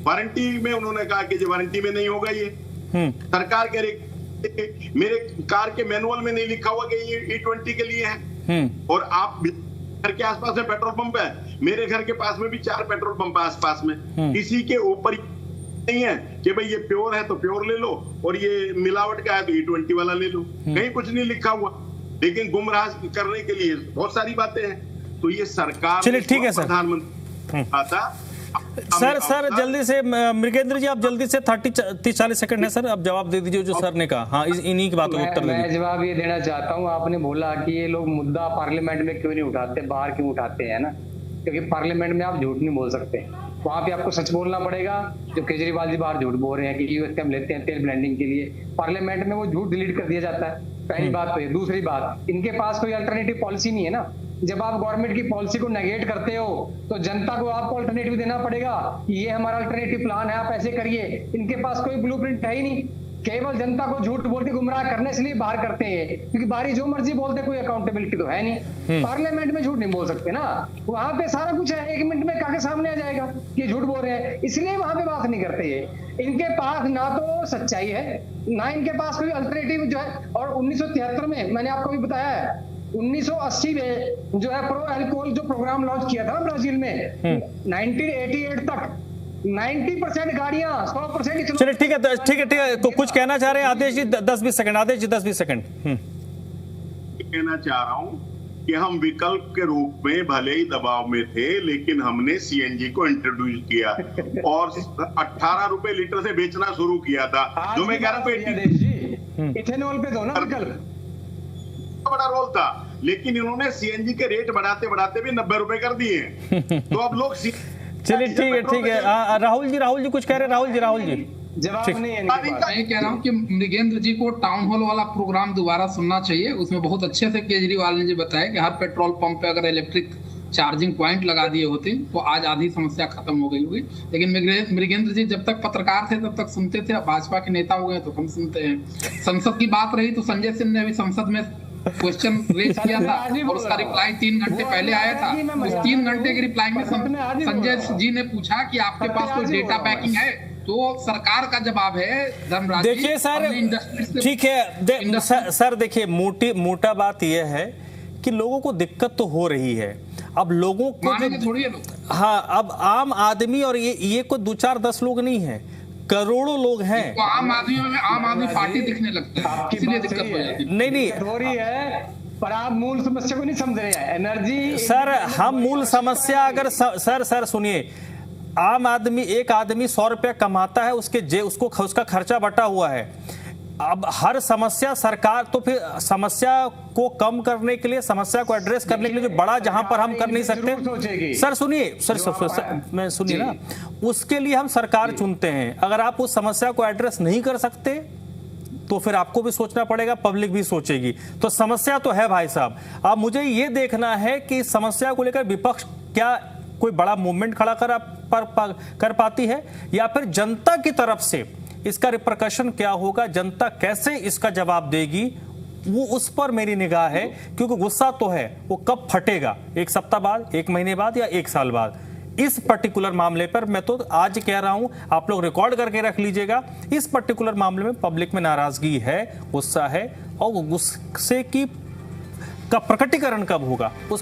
वारंटी में उन्होंने कहा कि वारंटी में नहीं होगा ये। सरकार कह रही मेरे कार के मैनुअल में नहीं लिखा हुआ कि ये E20 के लिए है। और आप घर के आसपास में पेट्रोल पंप है, मेरे घर के पास में भी 4 पेट्रोल पंप है आसपास में, किसी के ऊपर नहीं है कि भाई ये प्योर है तो प्योर ले लो और ये मिलावट का है तो E20 वाला ले लो। कहीं कुछ नहीं लिखा हुआ, लेकिन गुमराह करने के लिए बहुत सारी बातें हैं। तो ये सरकार, चलिए ठीक है सर, प्रधानमंत्री आता सर जल्दी से मृगेंद्र जी, आप जल्दी से 30-40 सेकंड है सर, आप जवाब दे दीजिए जो सर ने कहा। हाँ, इन्हीं की बातों का उत्तर दे दीजिए। मैं जवाब ये देना चाहता हूँ, आपने बोला कि ये लोग मुद्दा पार्लियामेंट में क्यों नहीं उठाते, बाहर क्यों उठाते हैं ना, क्योंकि पार्लियामेंट में आप झूठ नहीं बोल सकते, वहां पे आपको सच बोलना पड़ेगा। जो केजरीवाल जी बाहर झूठ बोल रहे हैं कि यूएस हम लेते हैं तेल ब्लेंडिंग के लिए, पार्लियामेंट में वो झूठ डिलीट कर दिया जाता है। पहली बात तो ये। दूसरी बात, इनके पास कोई अल्टरनेटिव पॉलिसी नहीं है ना। जब आप गवर्नमेंट की पॉलिसी को नेगेट करते हो तो जनता को आपको अल्टरनेटिव देना पड़ेगा, ये हमारा अल्टरनेटिव प्लान है, आप ऐसे करिए। इनके पास कोई ब्लूप्रिंट है ही नहीं, केवल जनता को झूठ बोल के गुमराह करने से लिए बाहर करते हैं, क्योंकि बाहरी जो मर्जी बोलते, कोई अकाउंटेबिलिटी तो है नहीं। पार्लियामेंट में झूठ नहीं बोल सकते ना, वहां पे सारा कुछ है, 1 मिनट में काके सामने आ जाएगा कि झूठ बोल रहे हैं, इसलिए वहां पे बात नहीं करते ये। इनके पास ना तो सच्चाई है, ना इनके पास कोई अल्टरनेटिव जो है। और 1973 में मैंने आपको भी बताया है, 1980 में जो है प्रो अल्कोहल जो प्रोग्राम लॉन्च किया था ब्राजील में, 1988 तक 90% गाड़ियां 100%। चलिए ठीक है, तो कुछ कहना चाह रहे हैं आदेश जी? 10-20 सेकंड आदेश जी, 10-20 सेकंड। कहना चाह रहा हूं कि हम विकल्प के रूप में भले ही दबाव में थे, लेकिन हमने सीएनजी को इंट्रोड्यूस किया और 18 रुपए लीटर से बेचना शुरू किया था। जो मैं कह रहा हूँ इथेनॉल पे दो ना विकल्प, बड़ा रोल था, लेकिन इन्होंने सीएनजी के रेट बढ़ाते बढ़ाते भी 90 रुपए कर दिए। तो अब लोग चलिए ठीक है। राहुल जी कुछ कह रहे हैं? राहुल जी जवाब नहीं है। मैं कह रहा हूँ कि मृगेंद्र जी को टाउन हॉल वाला प्रोग्राम दोबारा सुनना चाहिए। उसमें बहुत अच्छे से केजरीवाल ने जी बताया कि हर पेट्रोल पंप पे अगर इलेक्ट्रिक चार्जिंग पॉइंट लगा दिए होते तो आज आधी समस्या खत्म हो गई होगी। लेकिन मृगेंद्र जी जब तक पत्रकार थे तब तक सुनते थे, अब भाजपा के नेता हो गए तो कम सुनते हैं। संसद की बात रही तो संजय सिंह ने अभी संसद में क्वेश्चन रेज किया था और उसका रिप्लाई 3 घंटे पहले आया था। उस 3 घंटे के रिप्लाई में संजय जी ने पूछा कि आपके पास कोई डेटा पैकिंग है, तो सरकार का जवाब है धर्मराज। देखिए सर, ठीक है सर, देखिए मोटा बात यह है कि लोगों को दिक्कत तो हो रही है। अब लोगों को थोड़ी है, हाँ, अब आम आदमी, और ये कोई 2-4-10 लोग नहीं है, करोड़ों लोग हैं। तो आम आदमी पार्टी दिखने लगता है, इसलिए दिक्कत हो जाती है। नहीं हो रही है, पर आप मूल समस्या को नहीं समझ रहे हैं। एनर्जी सर, हम मूल समस्या अगर सर सुनिए, आम आदमी, एक आदमी 100 रुपया कमाता है, उसका खर्चा बटा हुआ है। अब हर समस्या सरकार, तो फिर समस्या को कम करने के लिए, समस्या को एड्रेस करने के लिए जो बड़ा जहां पर हम कर नहीं सकते, सर सुनिए, सर मैं सुनिए ना, उसके लिए हम सरकार चुनते हैं। अगर आप उस समस्या को एड्रेस नहीं कर सकते तो फिर आपको भी सोचना पड़ेगा, पब्लिक भी सोचेगी। तो समस्या तो है भाई साहब। अब मुझे ये देखना है कि समस्या को लेकर विपक्ष क्या कोई बड़ा मूवमेंट खड़ा कर पाती है, या फिर जनता की तरफ से इसका रिपरकशन क्या होगा, जनता कैसे इसका जवाब देगी, वो उस पर मेरी निगाह है। क्योंकि गुस्सा तो है, वो कब फटेगा, 1 सप्ताह बाद, 1 महीने बाद या 1 साल बाद। इस पर्टिकुलर मामले पर मैं तो आज कह रहा हूं, आप लोग रिकॉर्ड करके रख लीजिएगा, इस पर्टिकुलर मामले में पब्लिक में नाराजगी है, गुस्सा है, और गुस्से का प्रकटीकरण कब होगा उस